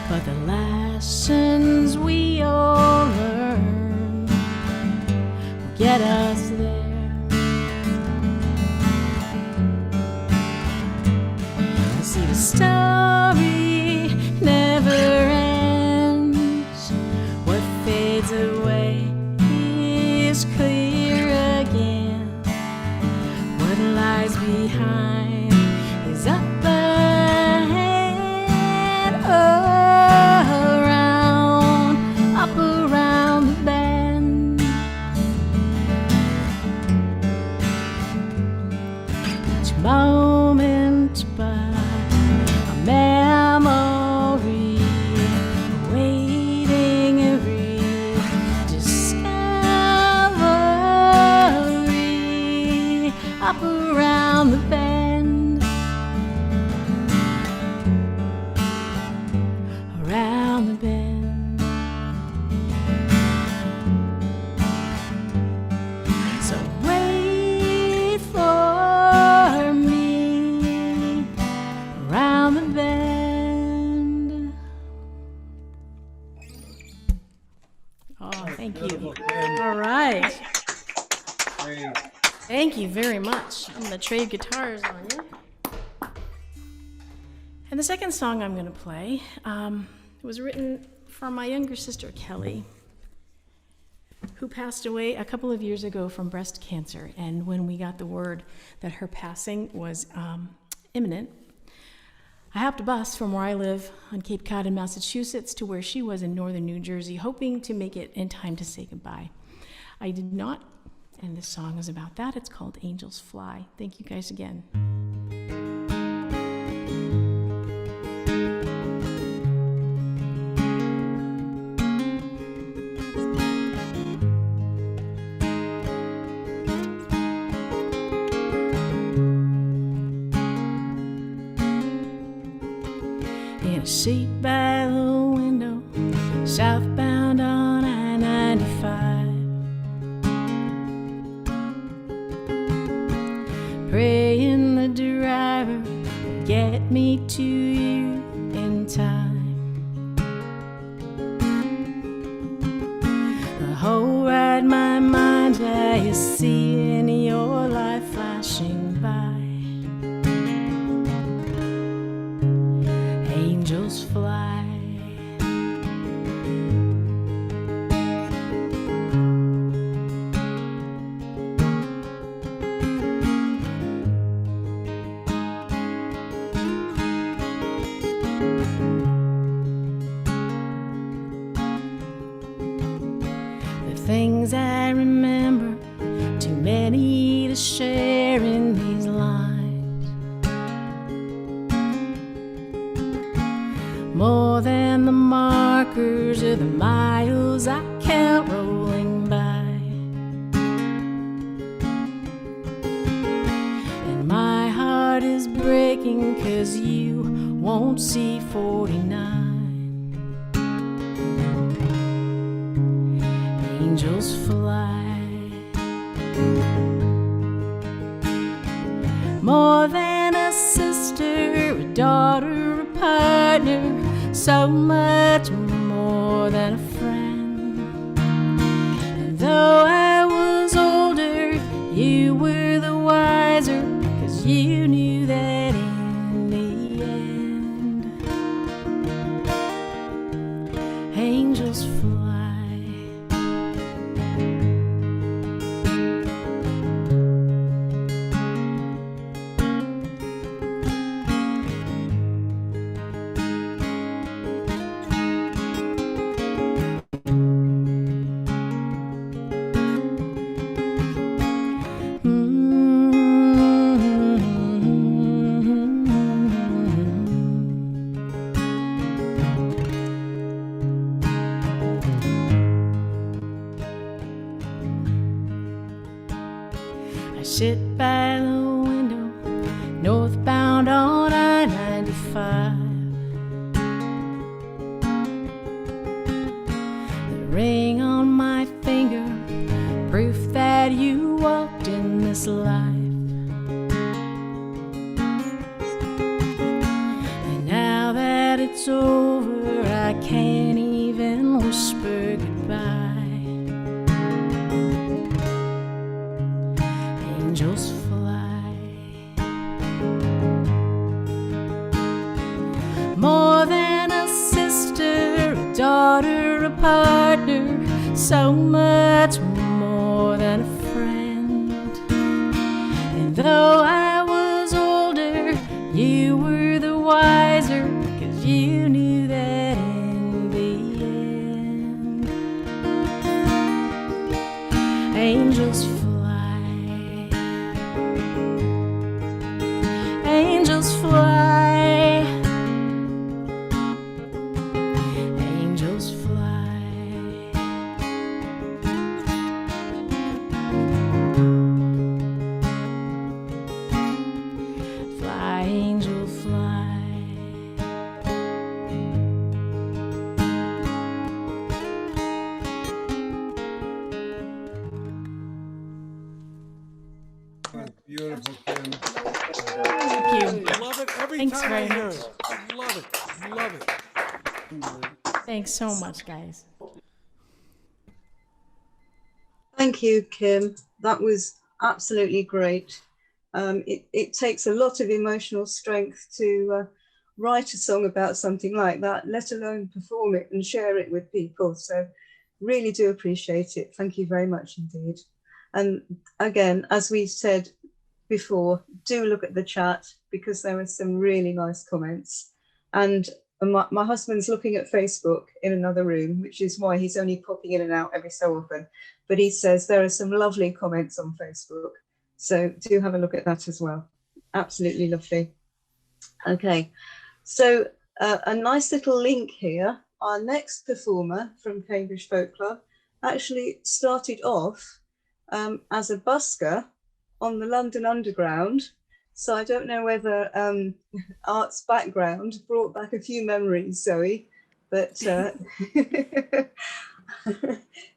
But the lessons we all learn will get us there. story never ends. What fades away is clear again. What lies behind is up ahead, around, up around the bend. Each moment but a memory, awaiting every discovery, up around the bend, around the bend. So wait for me around the bend. Oh, thank you. All right. Thank you very much. I'm going to trade guitars on you. And the second song I'm going to play was written for my younger sister, Kelly, who passed away a couple of years ago from breast cancer. And when we got the word that her passing was imminent, I hopped a bus from where I live on Cape Cod in Massachusetts to where she was in northern New Jersey, hoping to make it in time to say goodbye. I did not, and this song is about that. It's called Angels Fly. Thank you guys again. In a seat by the window, southbound on I-95, praying the driver will get me to you in time. The whole ride my mind's like seeing your life flashing by. Angels fly. The things I remember, too many to share in these lines. More than the markers or the miles I count rolling by. And my heart is breaking 'cause you won't see 49. Angels fly. More than a sister, a daughter, a partner, so much more than a friend. And though I was older, you were the wiser, 'cause you knew that in the end, angels fly. I sit by the window, northbound on I-95. The ring on my finger, proof that you walked in this life. And now that it's over, I can't even whisper goodbye. Angels fly. her a partner, so much more than a friend. And though I was older, you were the wiser, 'cause you knew that in the end. Angels fly, angels fly, angels fly. Fly, angel, fly. Beautiful, Kim. Thank you. I love it every Thanks time very I hear much. it. I love it. Love it. Thanks so much, guys. Thank you, Kim. That was absolutely great. It takes a lot of emotional strength to write a song about something like that, let alone perform it and share it with people. So really do appreciate it. Thank you very much indeed. And again, as we said before, do look at the chat because there were some really nice comments. And my husband's looking at Facebook in another room, which is why he's only popping in and out every so often. But he says there are some lovely comments on Facebook. So do have a look at that as well. Absolutely lovely. Okay, so a nice little link here. Our next performer from Cambridge Folk Club actually started off as a busker on the London Underground. So I don't know whether art's background brought back a few memories, Zoe, but there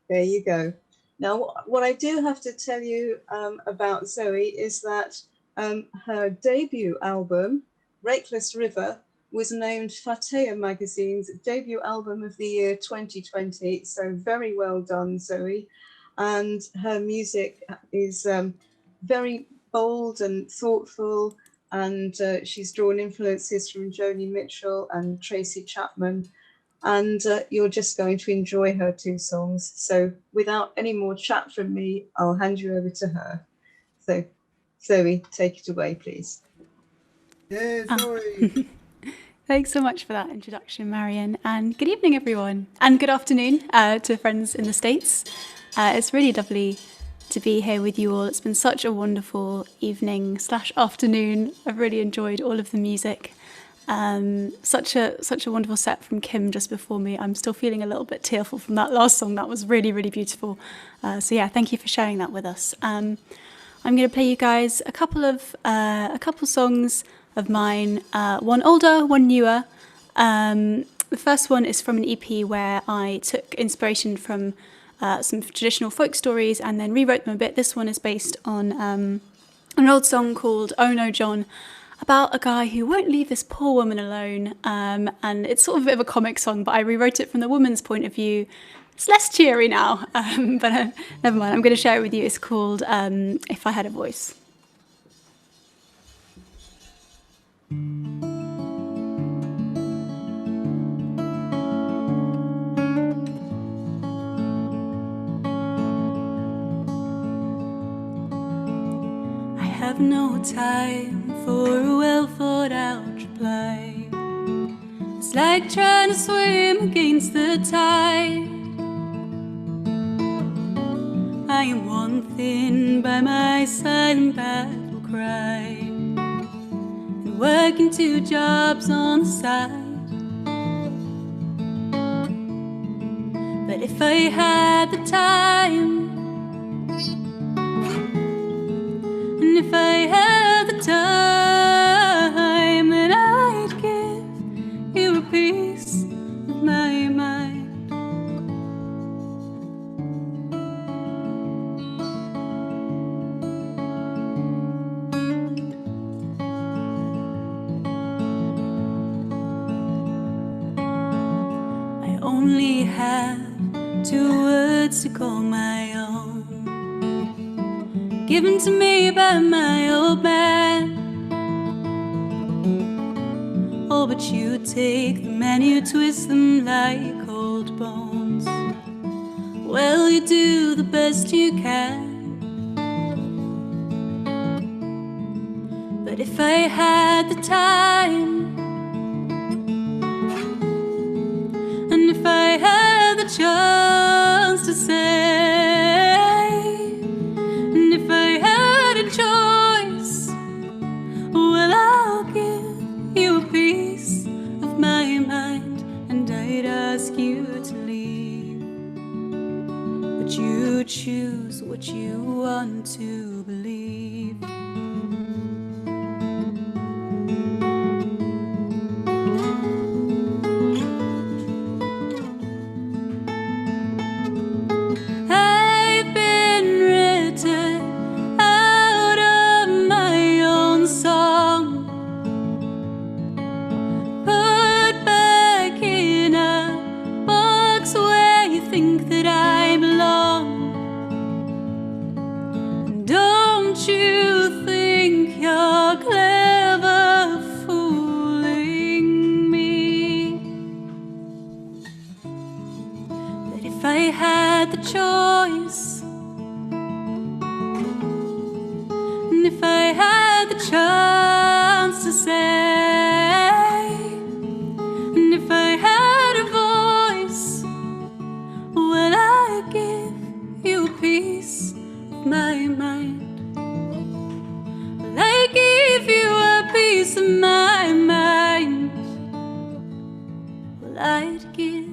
you go. Now, what I do have to tell you about Zoe is that her debut album, Reckless River, was named Fatea Magazine's debut album of the year 2020. So very well done, Zoe. And her music is very bold and thoughtful, and she's drawn influences from Joni Mitchell and Tracy Chapman, and you're just going to enjoy her two songs. So without any more chat from me, I'll hand you over to her. So Zoe, take it away, please. Yay, Zoe. Thanks so much for that introduction, Marion, and good evening, everyone, and good afternoon to friends in the States. It's really lovely to be here with you all. It's been such a wonderful evening / afternoon. I've really enjoyed all of the music. Such a wonderful set from Kim just before me. I'm still feeling a little bit tearful from that last song. That was really, really beautiful. So yeah, thank you for sharing that with us. I'm going to play you guys a couple songs of mine, one older, one newer. The first one is from an EP where I took inspiration from some traditional folk stories and then rewrote them a bit. This one is based on an old song called Oh No John, about a guy who won't leave this poor woman alone. And it's sort of a bit of a comic song, but I rewrote it from the woman's point of view. It's less cheery now, but never mind. I'm going to share it with you. It's called If I Had a Voice. I have no time for a well-thought-out reply. It's like trying to swim against the tide. I am one thing by my silent battle cry, and working 2 jobs on the side. But if I had the time, and if I had the time, then I'd give you a piece of my mind. I only have 2 words to call my own, given to me by my old man. Oh, but you take them and you twist them like old bones. Well, you do the best you can. But if I had the time, and if I had the chance to say, and if I had a choice, well, I'll give you a piece of my mind, and I'd ask you to leave. But you choose what you want to believe. I've been written out of my own song, put back in a box where you think that I belong. Don't you think you're clever fooling me? But if I had the choice, and if I had the chance to say, and if I had a voice, well, I'd give you a piece of my mind. Well, I'd give you a piece of my mind. Well, I'd give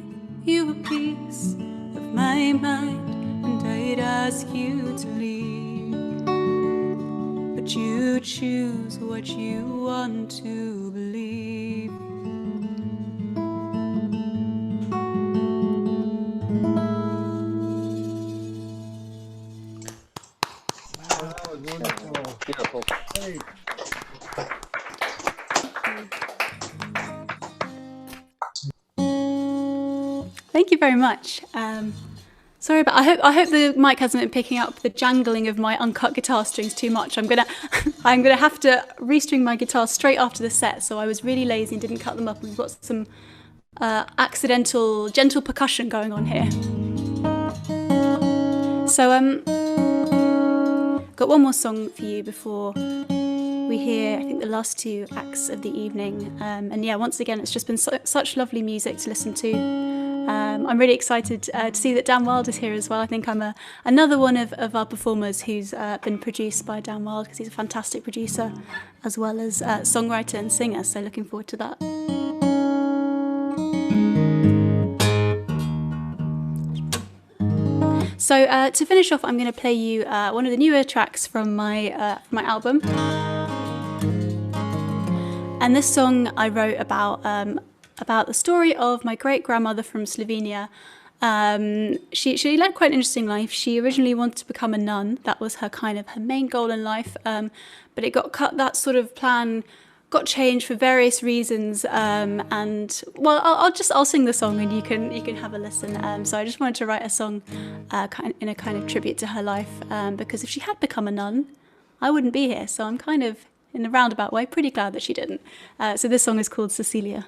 you a piece of my mind, and I'd ask you to leave. But you choose what you want to believe. That was wonderful. Beautiful. Great. Thank you very much. Sorry, but I hope the mic hasn't been picking up the jangling of my uncut guitar strings too much. I'm gonna have to restring my guitar straight after the set. So I was really lazy and didn't cut them up. We've got some accidental, gentle percussion going on here. So got one more song for you before we hear, I think, the last two acts of the evening. And yeah, once again, it's just been such lovely music to listen to. I'm really excited to see that Dan Wild is here as well. I think I'm another one of our performers who's been produced by Dan Wild, because he's a fantastic producer as well as songwriter and singer. So looking forward to that. So to finish off, I'm going to play you one of the newer tracks from my album. And this song I wrote about the story of my great-grandmother from Slovenia. She led quite an interesting life. She originally wanted to become a nun. That was her main goal in life. But it got cut. That sort of plan got changed for various reasons. And well, I'll sing the song and you can have a listen. So I just wanted to write a song in a kind of tribute to her life. Because if she had become a nun, I wouldn't be here. So I'm kind of, in a roundabout way, pretty glad that she didn't. So this song is called Cecilia.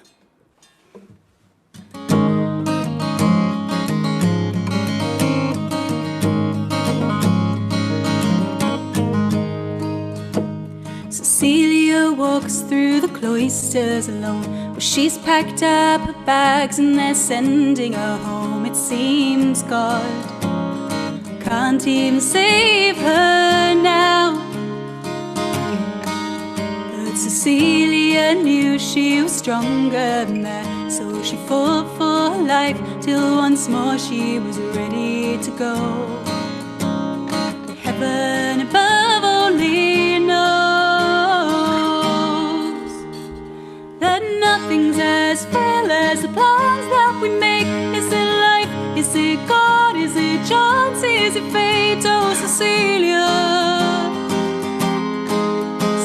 Cecilia walks through the cloisters alone, where she's packed up her bags and they're sending her home. It seems God can't even save her now. But Cecilia knew she was stronger than that, so she fought for her life till once more she was ready to go. Heaven above only knows that nothing's as frail as the plans that we make. Is it life? Is it God? Is it chance? Is it fate? Oh, Cecilia,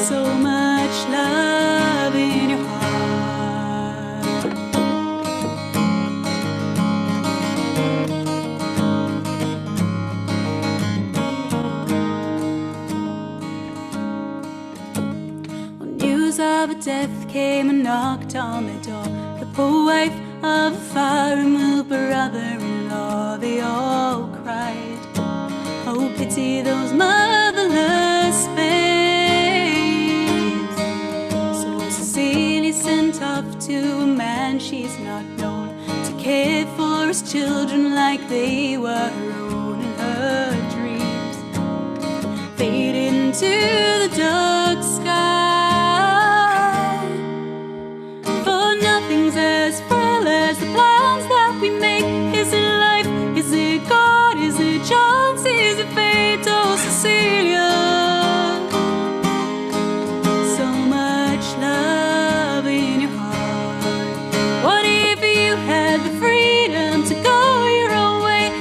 so much love in your heart. When news of a death came and knocked on the door, the poor wife of a father and brother-in-law, they all cried. cried. Oh, pity those motherless babes. So Cecilia sent off to a man she's not known to care for his children like they were her own, and her dreams faded into the dark sky. For nothing's as frail as the plans that we make. Is it life? Is it God? Is it chance? Is it fate? Oh, Cecilia, so much love in your heart. What if you had the freedom to go your own way?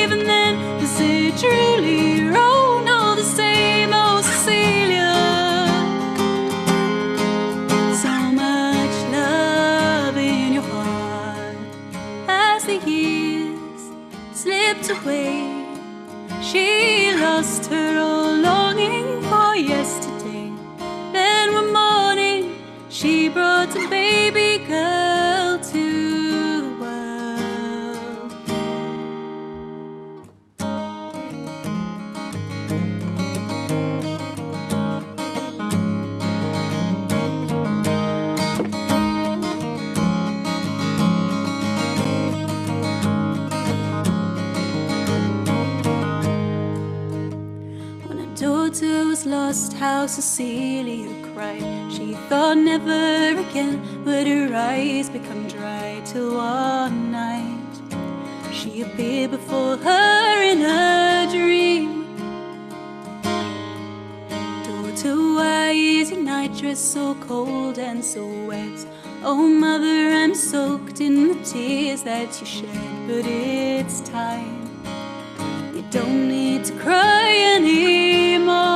Even then, was it truly your own? All the same, oh, Cecilia, so much love in your heart. As the years slipped away, she lost her old longing for yesterday. Then one morning she brought a baby girl to the world. When her daughter was lost, how Cecilia cried. She thought never again would her eyes become dry, till one night she appeared before her in a dream. Daughter, why is your night dress so cold and so wet? Oh, mother, I'm soaked in the tears that you shed, but it's time. You don't need to cry anymore.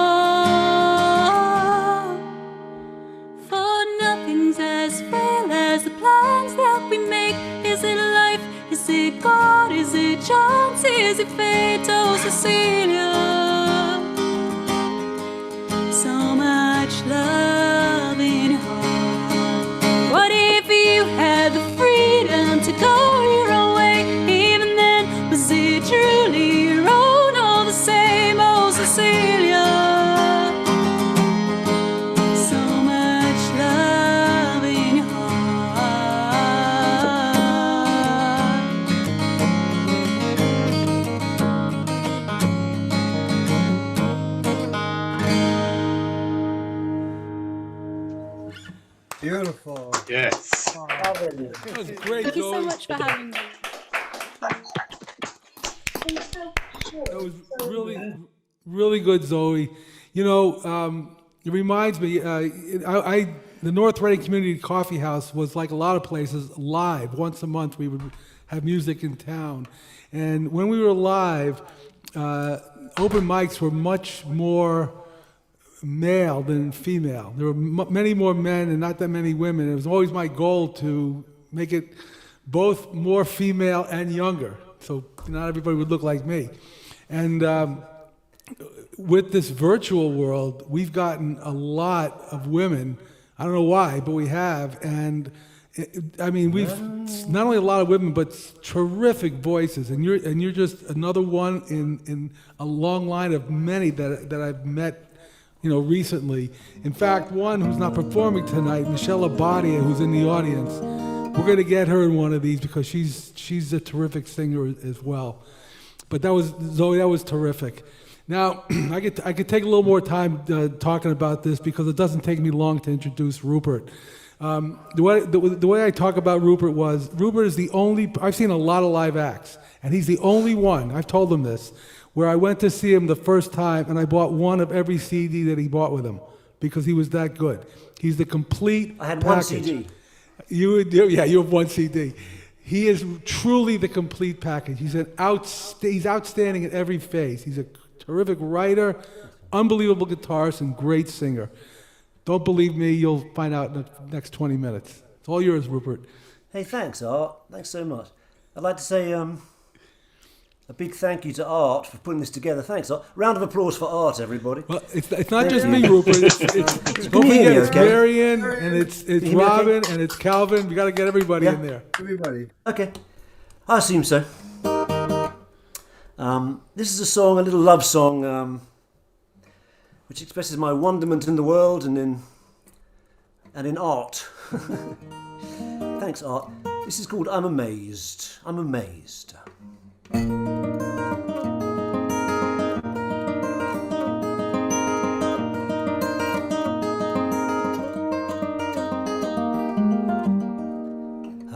For nothing's as frail as the plans that we make. Is it life? Is it God? Is it chance? Is it fate? Oh, Cecilia, so much love in your heart. What if you had the freedom to go your own way? Even then, was it truly your own? All the same, oh, Cecilia, so much love in your Beautiful. Yes. That was great, Thank you so Zoe. much for having me. That was really, really good, Zoe. You know, it reminds me, the North Reading Community Coffeehouse was like a lot of places, live. Once a month we would have music in town. And when we were live, open mics were much more male than female. There were many more men and not that many women. It was always my goal to make it both more female and younger, so not everybody would look like me. And with this virtual world, we've gotten a lot of women. I don't know why, but we have. And I mean, we've not only a lot of women, but terrific voices. And you're just another one in a long line of many that I've met, you know, recently. In fact, one who's not performing tonight, Michelle Abadia, who's in the audience, we're going to get her in one of these because she's a terrific singer as well. But that was, Zoe, that was terrific. Now, I could take a little more time talking about this because it doesn't take me long to introduce Rupert. The way I talk about Rupert is the only, I've seen a lot of live acts, and he's the only one, I've told him this, where I went to see him the first time and I bought one of every CD that he bought with him because he was that good. He's the complete I had package. one CD. You have one CD. He is truly the complete package. He's outstanding in every phase. He's a terrific writer, unbelievable guitarist, and great singer. Don't believe me, you'll find out in the next 20 minutes. It's all yours, Rupert. Hey, thanks, Art. Thanks so much. I'd like to say a big thank you to Art for putting this together. Thanks, Art. Round of applause for Art, everybody. Well, it's not just me, Rupert. Don't forget, it's Marion, and it's Robin, and it's Calvin. We got to get everybody in there. Everybody. Okay. I assume so. This is a song, a little love song, which expresses my wonderment in the world and in art. Thanks, Art. This is called I'm Amazed. I'm Amazed.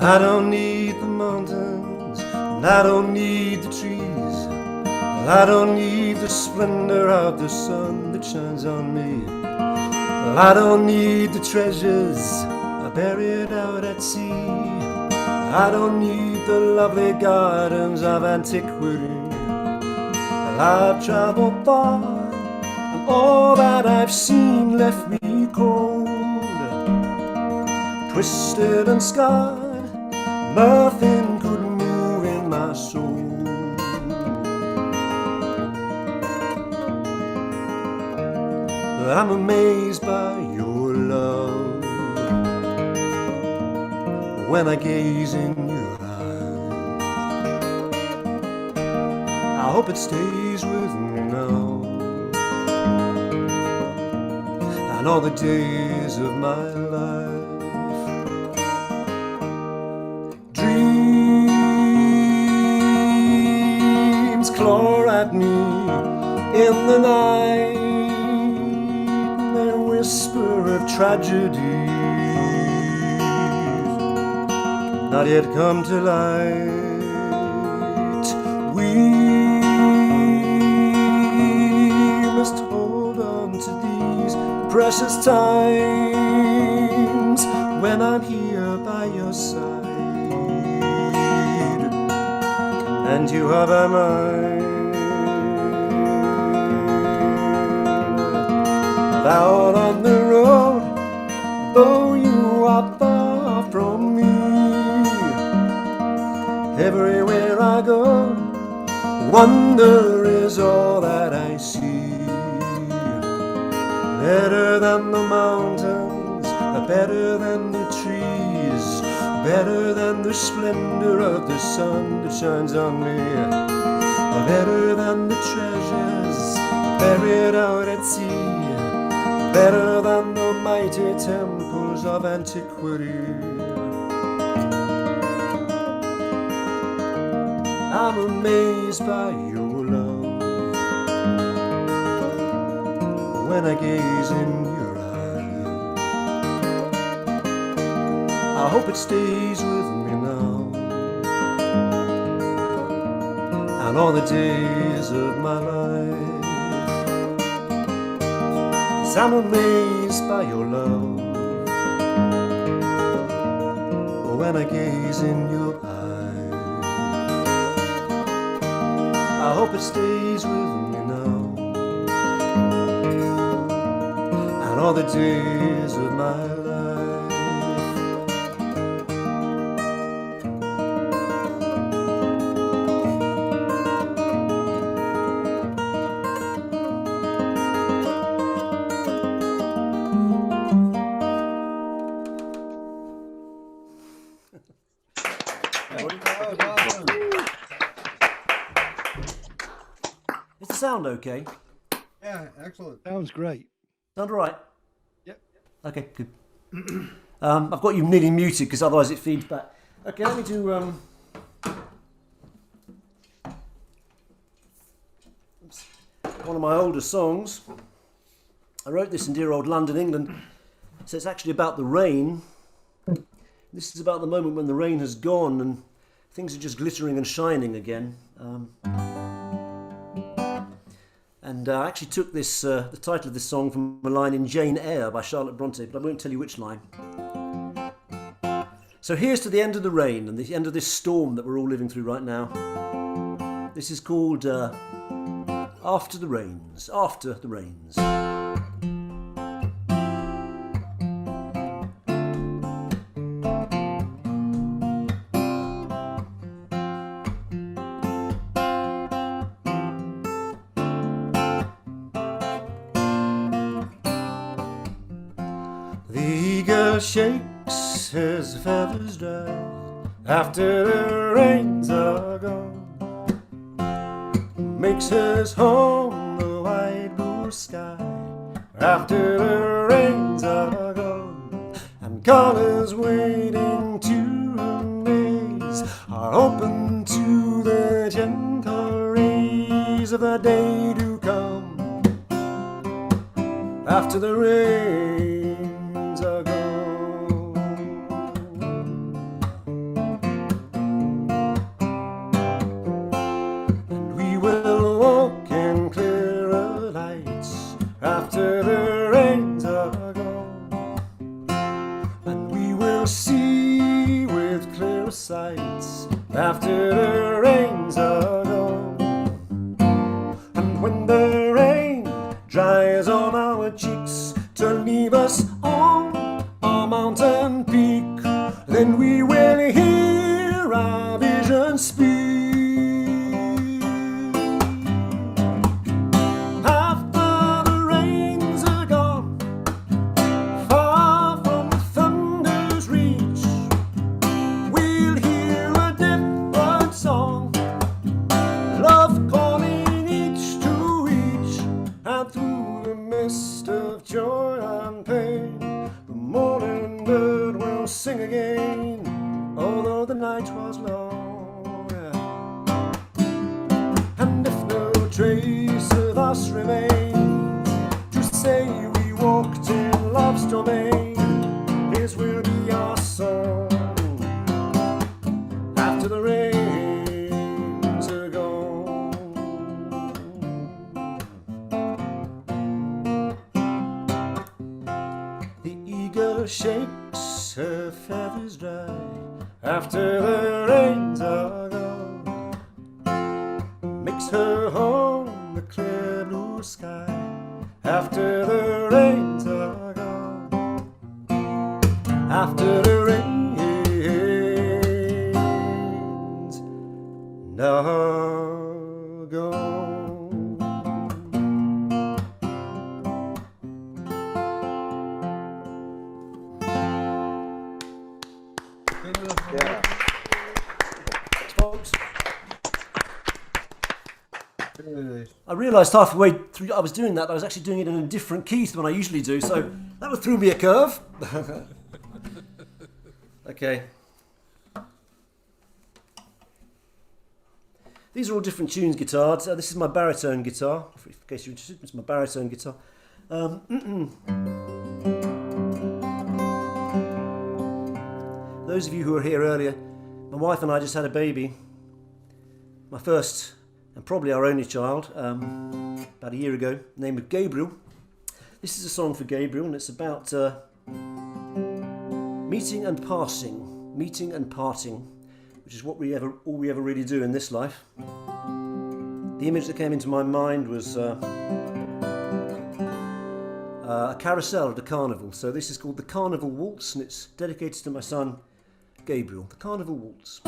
I don't need the mountains, and I don't need the trees, and I don't need the splendor of the sun that shines on me. Well, I don't need the treasures I buried out at sea. I don't need the lovely gardens of antiquity. Well, I've traveled far, and all that I've seen left me cold, twisted and scarred. Nothing could move in my soul. I'm amazed by your love. When I gaze in your eyes, I hope it stays with me now, and all the days of my life. Dreams claw at me in the night, they whisper of tragedy not yet come to light. We must hold on to these precious times when I'm here by your side and you are by mine. Out on the road, though you are far from me, everywhere I go, wonder is all that I see. Better than the mountains, better than the trees, better than the splendor of the sun that shines on me, better than the treasures buried out at sea, better than the mighty temples of antiquity. I'm amazed by your love. When I gaze in your eyes, I hope it stays with me now, and all the days of my life. I'm amazed by your love. When I gaze in your eyes, I hope it stays with me now, and all the days of my life. Is the sound okay? Yeah, excellent. Sounds great. Sound all right? Yep. Okay, good. I've got you nearly muted because otherwise it feeds back. Okay, let me do one of my older songs. I wrote this in dear old London, England. So it's actually about the rain. This is about the moment when the rain has gone and things are just glittering and shining again. And I actually took this the title of this song from a line in Jane Eyre by Charlotte Bronte, but I won't tell you which line. So here's to the end of the rain and the end of this storm that we're all living through right now. This is called After the Rains. After the Rains. Shakes his feathers dry after the rains are gone. makes his home the wide blue sky. After the rains are gone and callers waiting to amaze are open to the gentle rays of the day to come. After the rains are gone, and we will walk in clearer lights. After the rains are gone, and we will see with clearer sights. After the rains are gone, and when the rain dries on our cheeks to leave us on a mountain peak, then we will hear our vision speak. After the rains are gone, far from the thunder's reach, we'll hear a different song, love calling each to each, and through the mist of joy and pain, the morning bird will sing again, although the night was long. And if no trace of us remains to say we walked in love's domain, this will be our song. After the rains are gone, the eagle shakes her feathers dry. After the rains are gone, makes her home the clear blue sky. After the rains are gone, after the rains are gone. Yeah. Folks, I I realised halfway through I was doing that I was actually doing it in a different key to the one I usually do, so that threw me a curve. Okay. These are all different tunes guitars. This is my baritone guitar, in case you're interested. It's my baritone guitar. Those of you who were here earlier, my wife and I just had a baby. My first and probably our only child, about a year ago, named Gabriel. This is a song for Gabriel, and it's about meeting and passing, meeting and parting, which is what all we ever really do in this life. The image that came into my mind was a carousel at a carnival. So this is called the Carnival Waltz, and it's dedicated to my son Gabriel. The Carnival Waltz.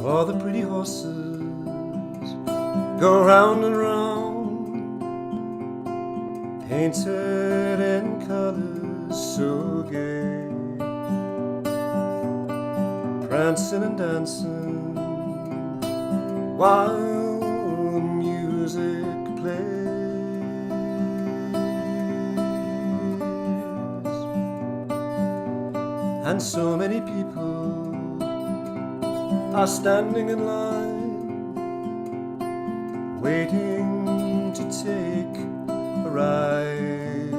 All the pretty horses go round and round, painted in colours so gay, prancing and dancing while the music plays. And so many people are standing in line, waiting to take a ride.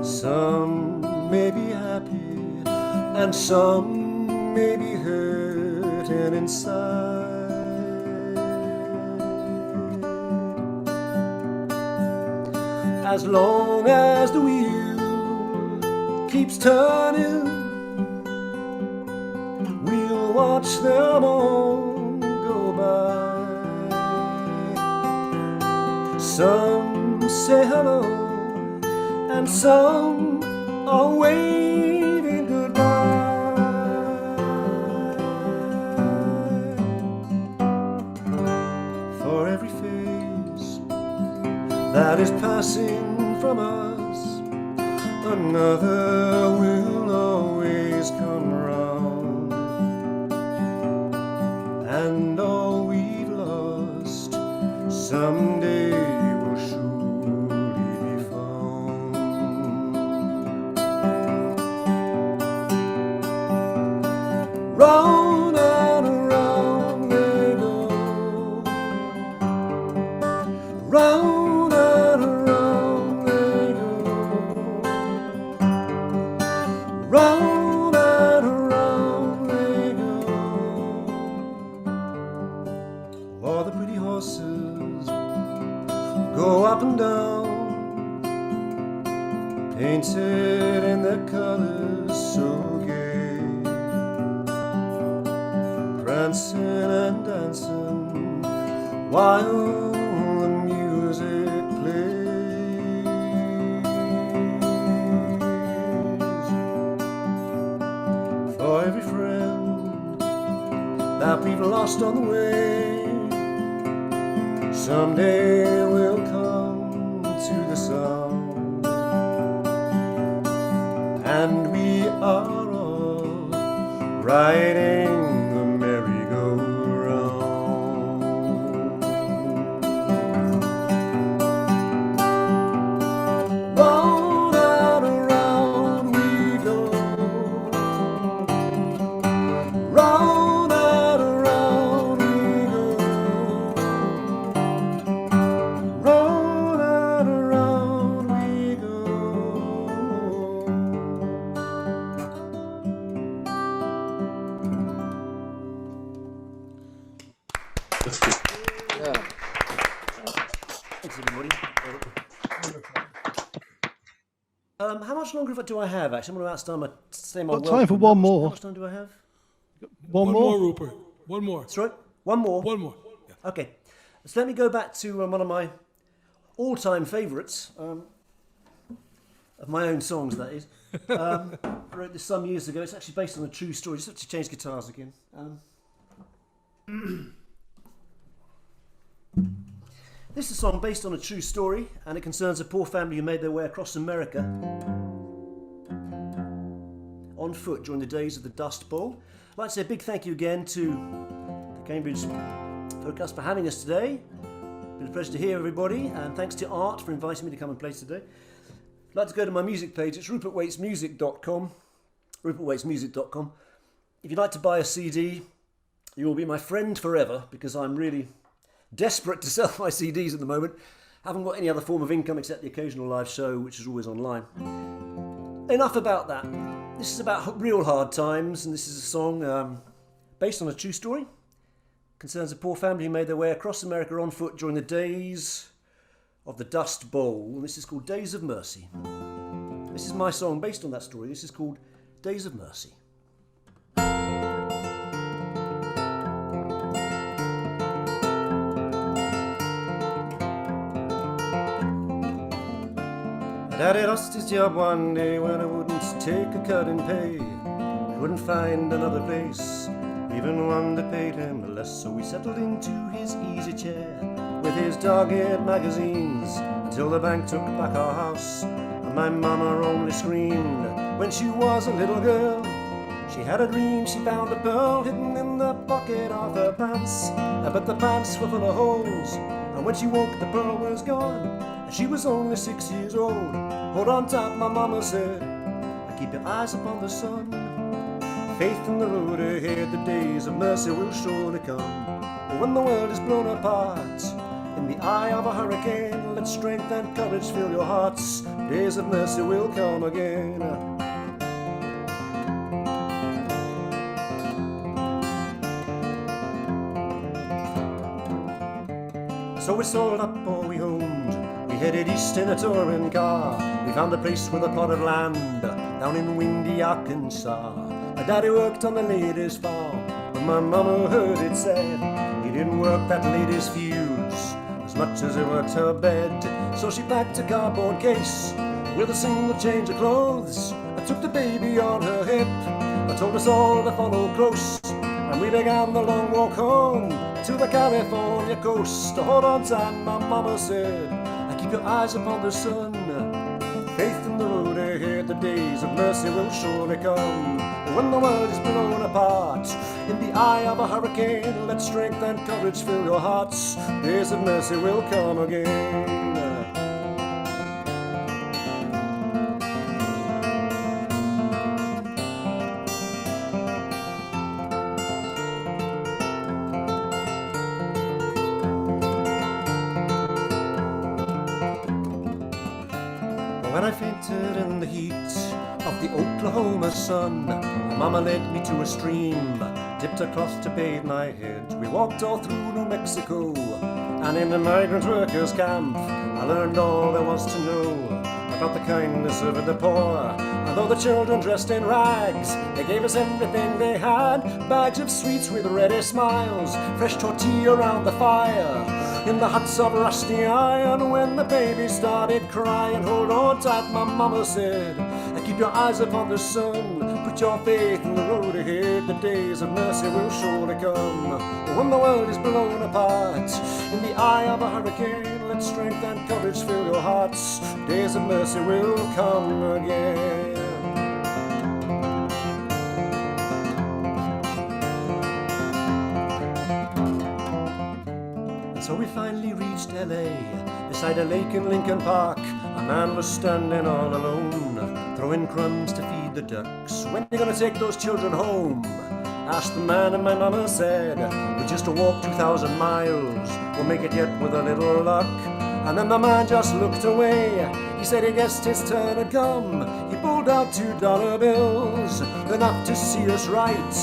Some may be happy and some may be hurting inside. As long as the wheel keeps turning, we'll watch them all go by. Some say hello and some are waving goodbye. For every face that is passing from us, another will always come round, and all we've lost someday will surely be found. Round and around they go, round and around they go, round and around they go. All the pretty horses go up and down, painted in their colors so gay, prancing and dancing while the music plays. For every friend that we've lost on the way, someday we'll come to the sound, and we are all riding the merry-go-round. Round and around we go, round and around we go, round and around we go. Thanks, everybody. How much longer do I have? Actually, I'm going to outstart my same old. Got time for one more. How much time do I have? One more, Rupert. One more. That's right. One more. One more. Okay. So let me go back to one of my all-time favourites of my own songs. That is. I wrote this some years ago. It's actually based on a true story. Just have to change guitars again. This is a song based on a true story, and it concerns a poor family who made their way across America on foot during the days of the Dust Bowl. I'd like to say a big thank you again to the Cambridge Folkcast for having us today. It's been a pleasure to hear everybody, and thanks to Art for inviting me to come and play today. I'd like to go to my music page. It's rupertwaitesmusic.com. rupertwaitesmusic.com. If you'd like to buy a CD, you will be my friend forever, because I'm really desperate to sell my CDs at the moment. Haven't got any other form of income except the occasional live show, which is always online. Enough about that. This is about real hard times, and this is a song based on a true story. Concerns a poor family who made their way across America on foot during the days of the Dust Bowl. This is called Days of Mercy. This is my song based on that story. This is called Days of Mercy. Daddy lost his job one day when I wouldn't take a cut in pay. Couldn't find another place, even one that paid him less. So we settled into his easy chair with his dog-eared magazines until the bank took back our house. And my mama only screamed when she was a little girl. She had a dream she found a pearl hidden in the pocket of her pants, but the pants were full of holes, and when she woke the pearl was gone. She was only 6 years old. Hold on tight, my mama said, keep your eyes upon the sun. Faith in the road ahead, the days of mercy will surely come. But when the world is blown apart in the eye of a hurricane, let strength and courage fill your hearts. Days of mercy will come again. So we sold up all we owned. We headed east in a touring car. We found a place with a plot of land down in windy Arkansas. My daddy worked on the lady's farm, but my mama heard it said he didn't work that lady's feuds as much as he worked her bed. So she packed a cardboard case with a single change of clothes. I took the baby on her hip. I told us all to follow close, and we began the long walk home to the California coast. Hold on tight, my mama said, keep your eyes upon the sun. Faith in the road ahead, the days of mercy will surely come. When the world is blown apart, in the eye of a hurricane, let strength and courage fill your hearts. Days of mercy will come again. When I fainted in the heat of the Oklahoma sun, Mama led me to a stream, dipped across to bathe my head. We walked all through New Mexico, and in the migrant workers' camp, I learned all there was to know about the kindness of the poor. Although the children dressed in rags, they gave us everything they had. Bags of sweets with ready smiles, fresh tortilla around the fire, in the huts of rusty iron. When the baby started crying, hold on tight, my mama said, keep your eyes upon the sun, put your faith in the road ahead. The days of mercy will surely come. When the world is blown apart, in the eye of a hurricane, let strength and courage fill your hearts. Days of mercy will come again. So we finally reached LA, beside a lake in Lincoln Park. A man was standing all alone, throwing crumbs to feed the ducks. When are you gonna take those children home? Asked the man, and my mama said, we just walked 2,000 miles, we'll make it yet with a little luck. And then the man just looked away. He said he guessed his turn had come. He pulled out $2 bills, enough to see us right,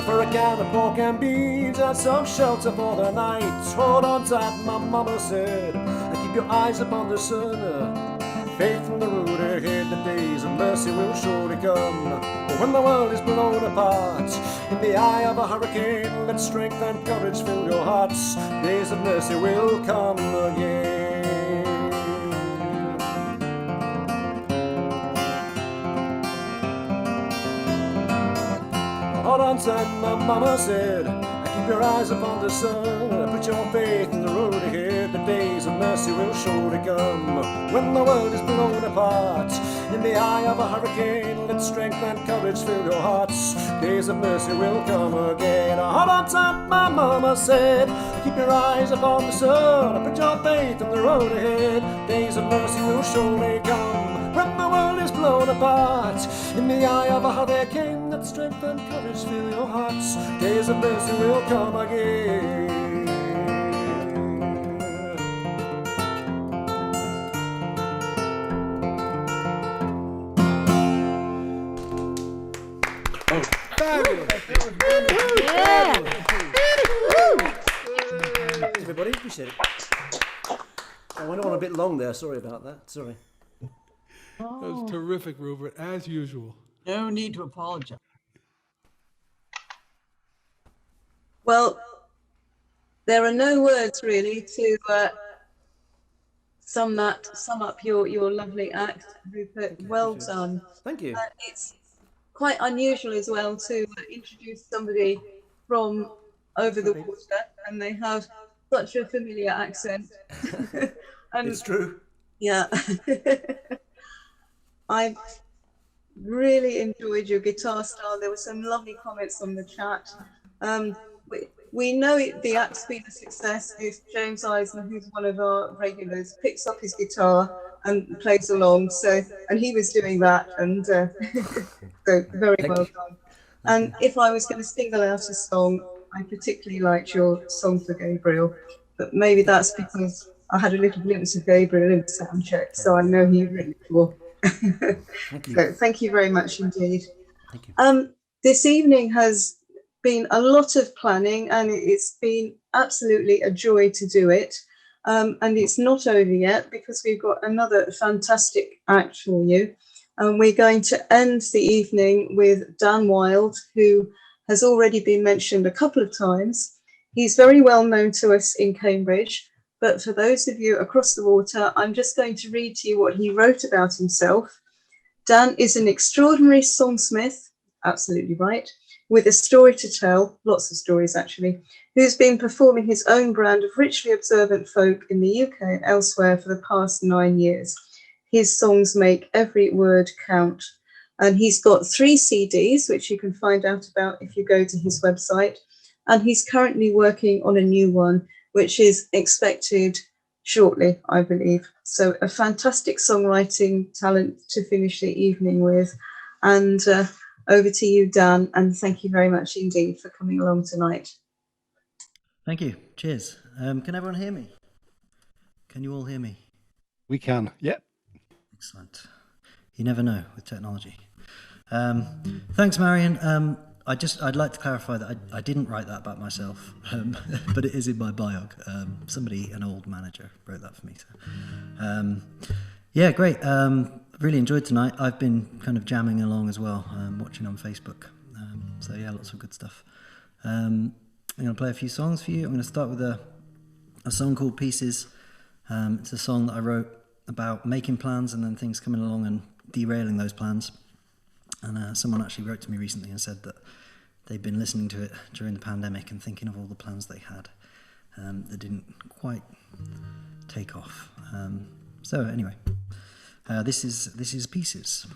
for a can of pork and beans and some shelter for the night. Hold on tight, my mama said, keep your eyes upon the sun. Faith in the road ahead, the days of mercy will surely come. When the world is blown apart, in the eye of a hurricane, let strength and courage fill your hearts. Days of mercy will come again. Hold on tight, my mama said, keep your eyes upon the sun. Put your faith in the road ahead, the days of mercy will surely come. When the world is blown apart, in the eye of a hurricane, let strength and courage fill your hearts. Days of mercy will come again. Hold on tight, my mama said, keep your eyes upon the sun. Put your faith in the road ahead, days of mercy will surely come. When the world is blown apart, in the eye of a hurricane, let strength and courage fill your hearts. Days of mercy will come again. Oh, fabulous! Thanks, everybody, appreciate it. I went on a bit long there, sorry about that, sorry. That was terrific, Rupert, as usual. No need to apologize. Well, there are no words really to sum up your lovely act, Rupert. Well done. Thank you. It's quite unusual as well to introduce somebody from over the water, and they have such a familiar accent. And, it's true. Yeah. I've really enjoyed your guitar style. There were some lovely comments on the chat. We know the act's been a success if James Eisner, who's one of our regulars, picks up his guitar and plays along. So, and he was doing that, and so very well done. And if I was going to single out a song, I particularly liked your song for Gabriel, but maybe that's because I had a little glimpse of Gabriel in the sound check, so I know he really will. Thank you. So thank you very much indeed. Thank you. This evening has been a lot of planning, and it's been absolutely a joy to do it. And it's not over yet because we've got another fantastic act for you. And we're going to end the evening with Dan Wilde, who has already been mentioned a couple of times. He's very well known to us in Cambridge. But for those of you across the water, I'm just going to read to you what he wrote about himself. Dan is an extraordinary songsmith, absolutely right, with a story to tell, lots of stories actually, who's been performing his own brand of richly observant folk in the UK and elsewhere for the past 9 years. His songs make every word count. And he's got 3 CDs, which you can find out about if you go to his website. And he's currently working on a new one, which is expected shortly, I believe. So a fantastic songwriting talent to finish the evening with. And over to you, Dan, and thank you very much indeed for coming along tonight. Thank you. Cheers. Can everyone hear me? Can you all hear me? We can. Yep. Excellent. You never know with technology. Thanks, Marion. I'd like to clarify that I didn't write that about myself, but it is in my biog. Somebody, an old manager, wrote that for me. So, yeah, great. Really enjoyed tonight. I've been kind of jamming along as well, watching on Facebook. So yeah, lots of good stuff. I'm going to play a few songs for you. I'm going to start with a song called Pieces. It's a song that I wrote about making plans and then things coming along and derailing those plans. And someone actually wrote to me recently and said that they'd been listening to it during the pandemic and thinking of all the plans they had that didn't quite take off. So anyway, this is Pieces.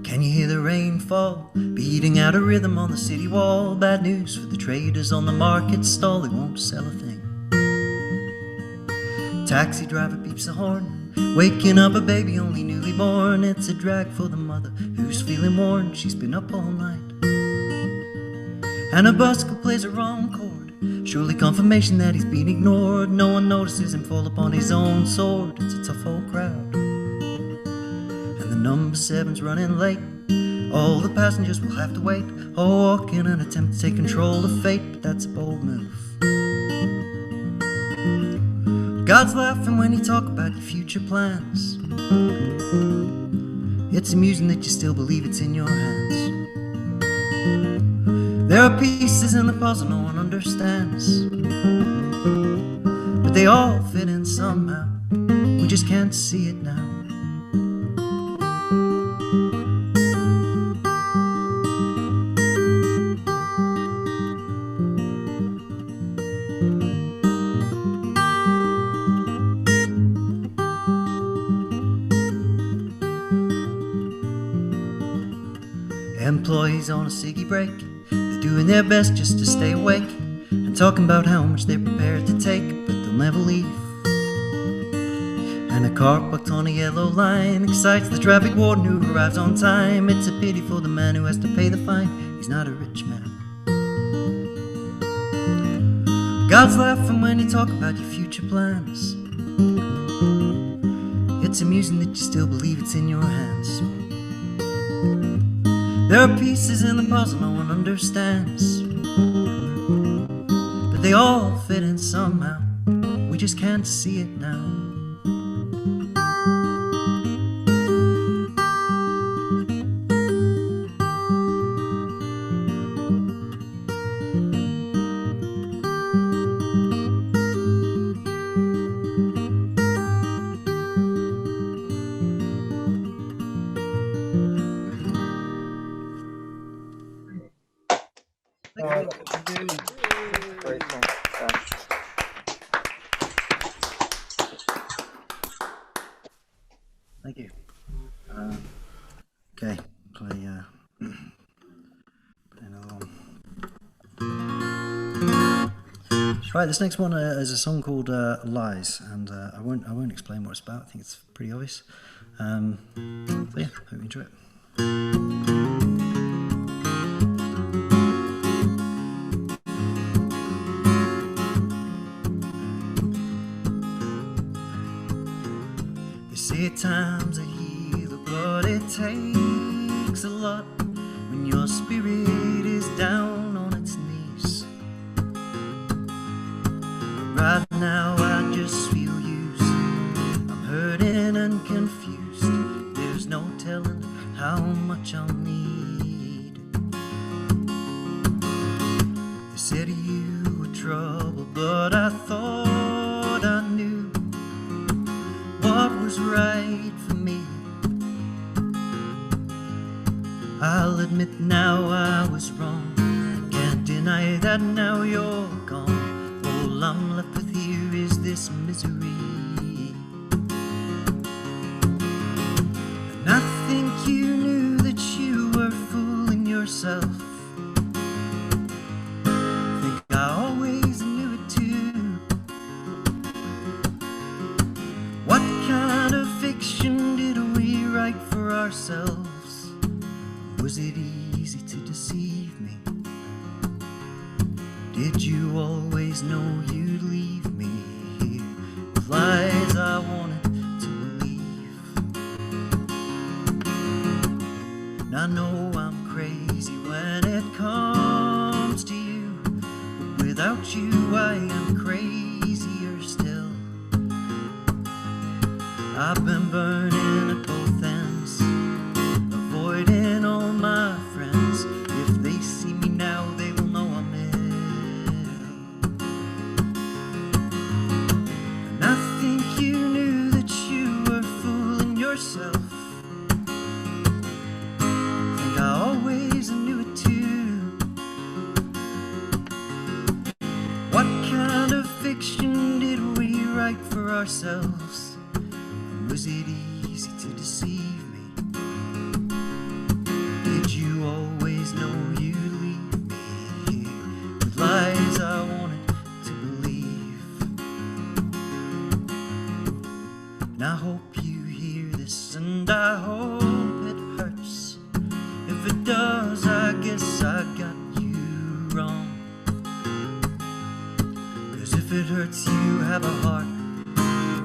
Can you hear the rainfall beating out a rhythm on the city wall? Bad news for the traders on the market stall, they won't sell a thing. Taxi driver beeps the horn, waking up a baby only newly born. It's a drag for the mother who's feeling worn, she's been up all night. And a busker plays a wrong chord, surely confirmation that he's been ignored. No one notices him fall upon his own sword, it's a tough old crowd. And the number 7's running late, all the passengers will have to wait, or walk in and attempt to take control of fate, but that's a bold move. God's laughing when you talk about your future plans. It's amusing that you still believe it's in your hands. There are pieces in the puzzle no one understands, but they all fit in somehow, we just can't see it now. Employees on a ciggy break, they're doing their best just to stay awake, and talking about how much they're prepared to take, but they'll never leave. And a car parked on a yellow line excites the traffic warden who arrives on time. It's a pity for the man who has to pay the fine, he's not a rich man. God's laughing when you talk about your future plans. It's amusing that you still believe it's in your hands. There are pieces in the puzzle no one understands, but they all fit in somehow, we just can't see it now. Great song. Thank you. Okay, play another one. Right, this next one is a song called Lies, and I won't explain what it's about. I think it's pretty obvious. So yeah, hope you enjoy it. At times I heal, but it takes a lot when your spirit is down on its knees. But right now I just feel used, I'm hurting and confused. There's no telling how much I'll need. They said you were trouble, but I thought I knew admit now I was wrong. Can't deny that now you're gone. All I'm left with here is this misery. And I think you knew that you were fooling yourself. Think I always knew it too. What kind of fiction did we write for ourselves? Was it easy to deceive me? Did you always know you'd leave me here with lies I wanted to believe? And I know I'm crazy when it comes to you, but without you I am crazier still. I've been burning at both ends, avoiding all my friends. If they see me now, they will know I'm ill. And I think you knew that you were fooling yourself. Think I always knew it too. What kind of fiction did we write for ourselves? Was it easy to deceive me? Did you always know you'd leave me here with lies I wanted to believe? And I hope you hear this, and I hope it hurts. If it does, I guess I got you wrong. 'Cause if it hurts you have a heart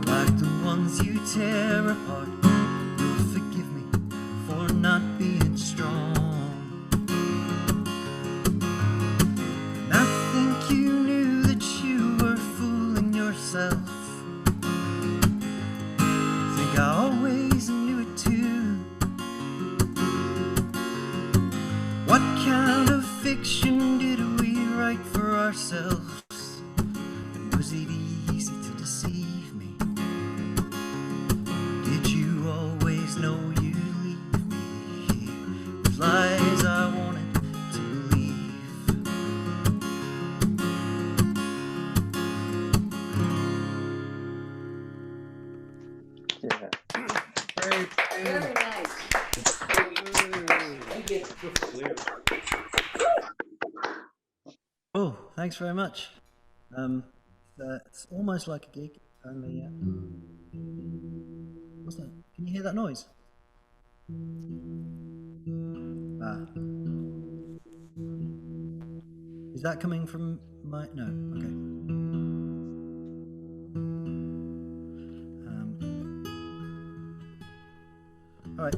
like the ones you tear apart, you'll forgive me for not being strong. And I think you knew that you were fooling yourself. Think I always knew it too. What kind of fiction did we write for ourselves? And was it easy to deceive me? Did you always know you'd leave me here with lies I wanted to believe? Yeah. Very nice. Oh, thanks very much. It's almost like a gig, only. What's that? Can you hear that noise? Ah. Is that coming from my? No. Okay. All right.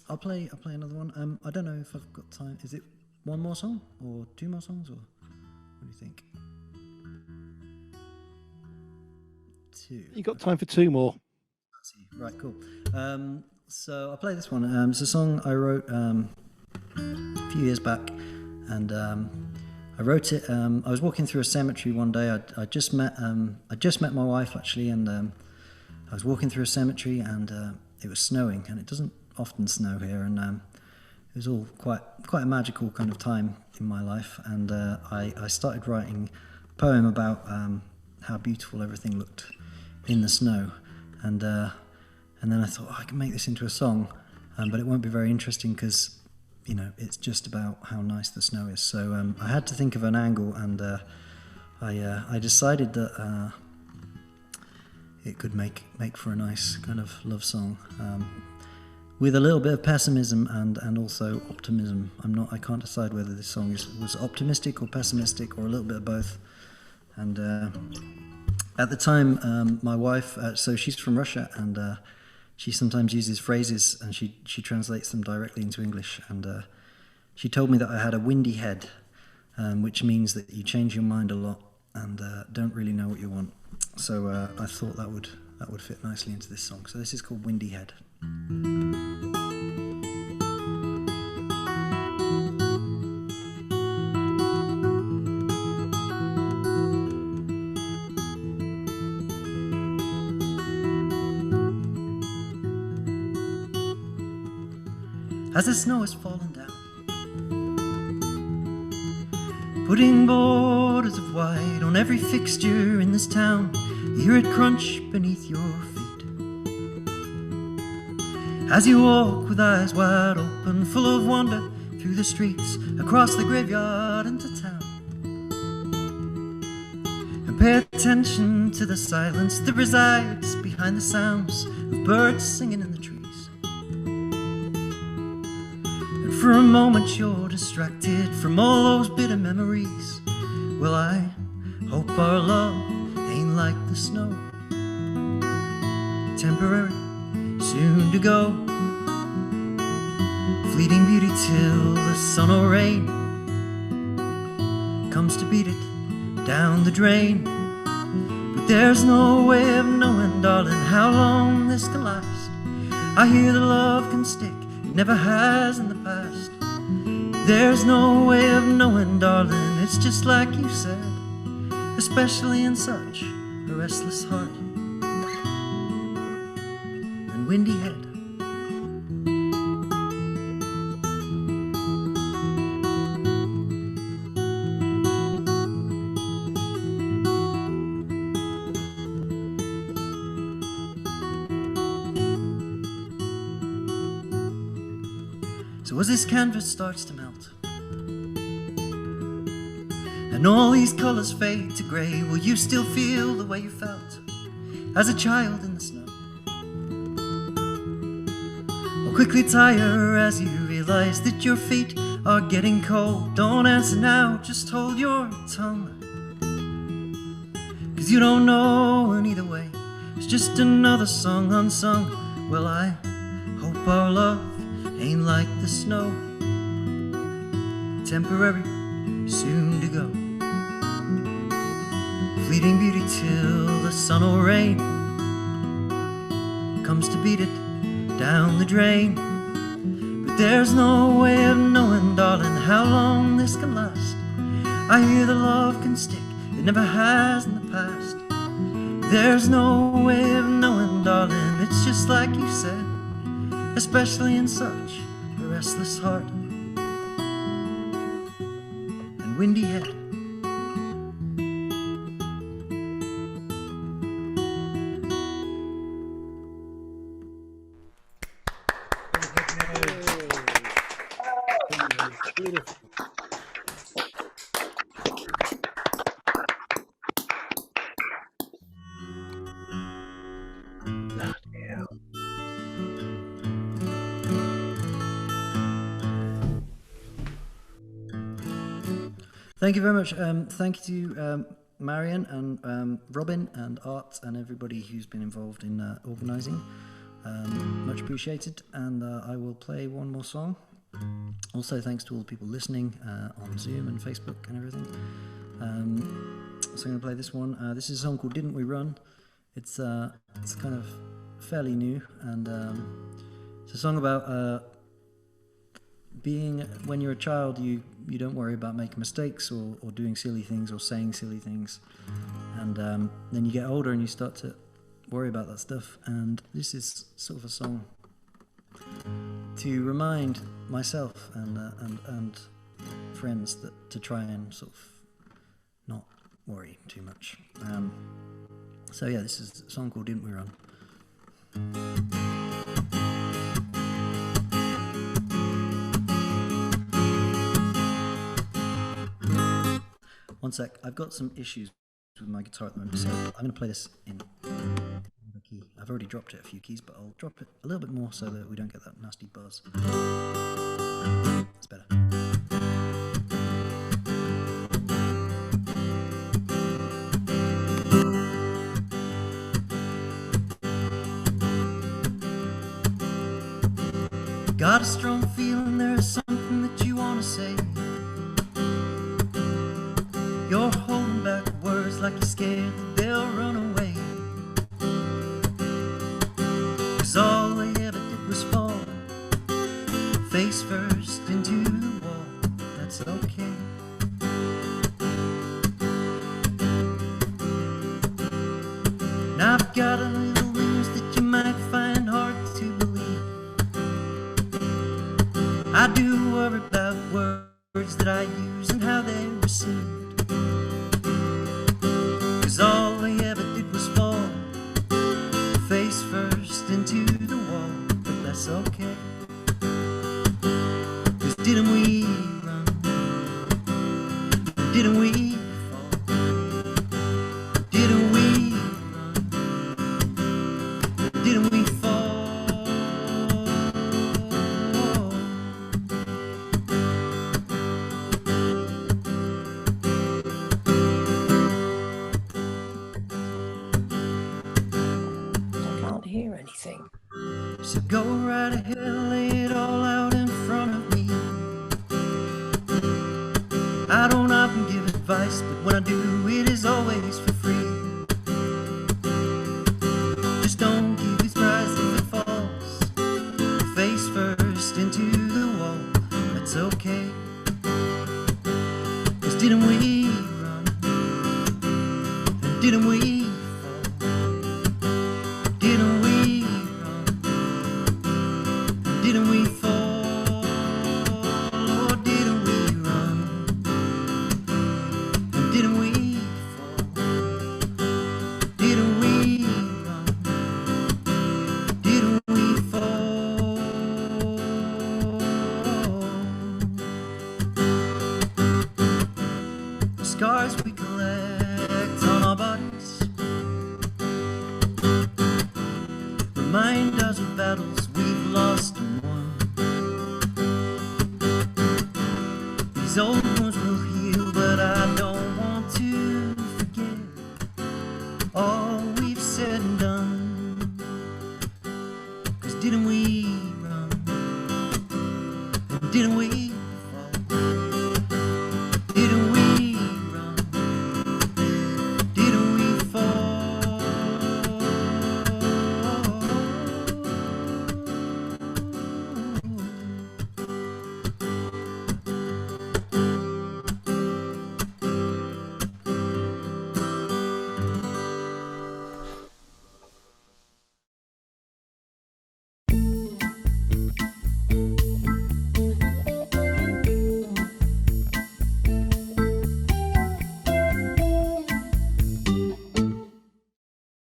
I'll play another one. I don't know if I've got time. Is it one more song or two more songs, or what do you think? Two. You got time for two more. Right, cool. So I'll play this one. It's a song I wrote a few years back, and I wrote it. I was walking through a cemetery one day. I just met my wife actually, and I was walking through a cemetery, and it was snowing, and it doesn't often snow here, and it was all quite a magical kind of time in my life. And I started writing a poem about how beautiful everything looked in the snow, and then I thought, I can make this into a song, but it won't be very interesting because, you know, it's just about how nice the snow is. So I had to think of an angle, and I decided that it could make for a nice kind of love song, with a little bit of pessimism and also optimism. I can't decide whether this song was optimistic or pessimistic or a little bit of both. And at the time, my wife, so she's from Russia, and she sometimes uses phrases, and she translates them directly into English. And she told me that I had a windy head, which means that you change your mind a lot and don't really know what you want. So I thought that would fit nicely into this song. So this is called Windy Head. As the snow has fallen down, putting borders of white on every fixture in this town. You hear it crunch beneath your feet as you walk with eyes wide open, full of wonder, through the streets, across the graveyard into town. And pay attention to the silence that resides behind the sounds of birds singing in the trees. And for a moment you're distracted from all those bitter memories. Well, I hope our love ain't like the snow, temporary, soon to go, fleeting beauty till the sun or rain comes to beat it down the drain. But there's no way of knowing, darling, how long this can last. I hear the love can stick, it never has in the past. There's no way of knowing, darling, it's just like you said, especially in such a restless heart and windy head. So as this canvas starts to melt and all these colors fade to gray, will you still feel the way you felt as a child in the snow? Or quickly tire as you realize that your feet are getting cold? Don't answer now, just hold your tongue, 'cause you don't know, and either way it's just another song unsung. Well, I hope our love ain't like the snow, temporary, soon to go, fleeting beauty till the sun or rain comes to beat it down the drain. But there's no way of knowing, darling, how long this can last. I hear the love can stick, it never has in the past. There's no way of knowing, darling, it's just like you said, especially in such a restless heart and windy head. Thank you very much. Thank you to Marion and Robin and Art and everybody who's been involved in organising. Much appreciated. And I will play one more song. Also, thanks to all the people listening on Zoom and Facebook and everything. So I'm going to play this one. This is a song called "Didn't We Run." It's kind of fairly new, and it's a song about being, when you're a child, you don't worry about making mistakes or doing silly things or saying silly things, and then you get older and you start to worry about that stuff. And this is sort of a song to remind myself and friends that to try and sort of not worry too much. So yeah, this is a song called "Didn't We Run." One sec, I've got some issues with my guitar at the moment, so I'm going to play this in the key. I've already dropped it a few keys, but I'll drop it a little bit more so that we don't get that nasty buzz. That's better. Got a strong feeling there's something that you want to say. You're holding back words like you're scared that they'll run away. 'Cause all they ever did was fall face first into the wall. That's okay. Now I've got a little news that you might find hard to believe. I do worry about words that I use and how they receive. received. 'Cause all they ever did was fall face first into the wall. But that's okay, 'cause didn't we run? Didn't we fall? Didn't we run? Didn't we fall? So go right ahead, lay it all out in front of me. I don't often give advice, but when I do, it is always for free. Just don't keep it surprised if it falls face first into the wall. That's okay, 'cause didn't we run? And didn't we fall? Didn't we? Didn't we fall, or didn't we run? And didn't we fall? Didn't we run? Didn't we fall? The scars we collect on our bodies remind us of battles we've lost and won. These old wounds will heal, but I don't want to forget all we've said and done.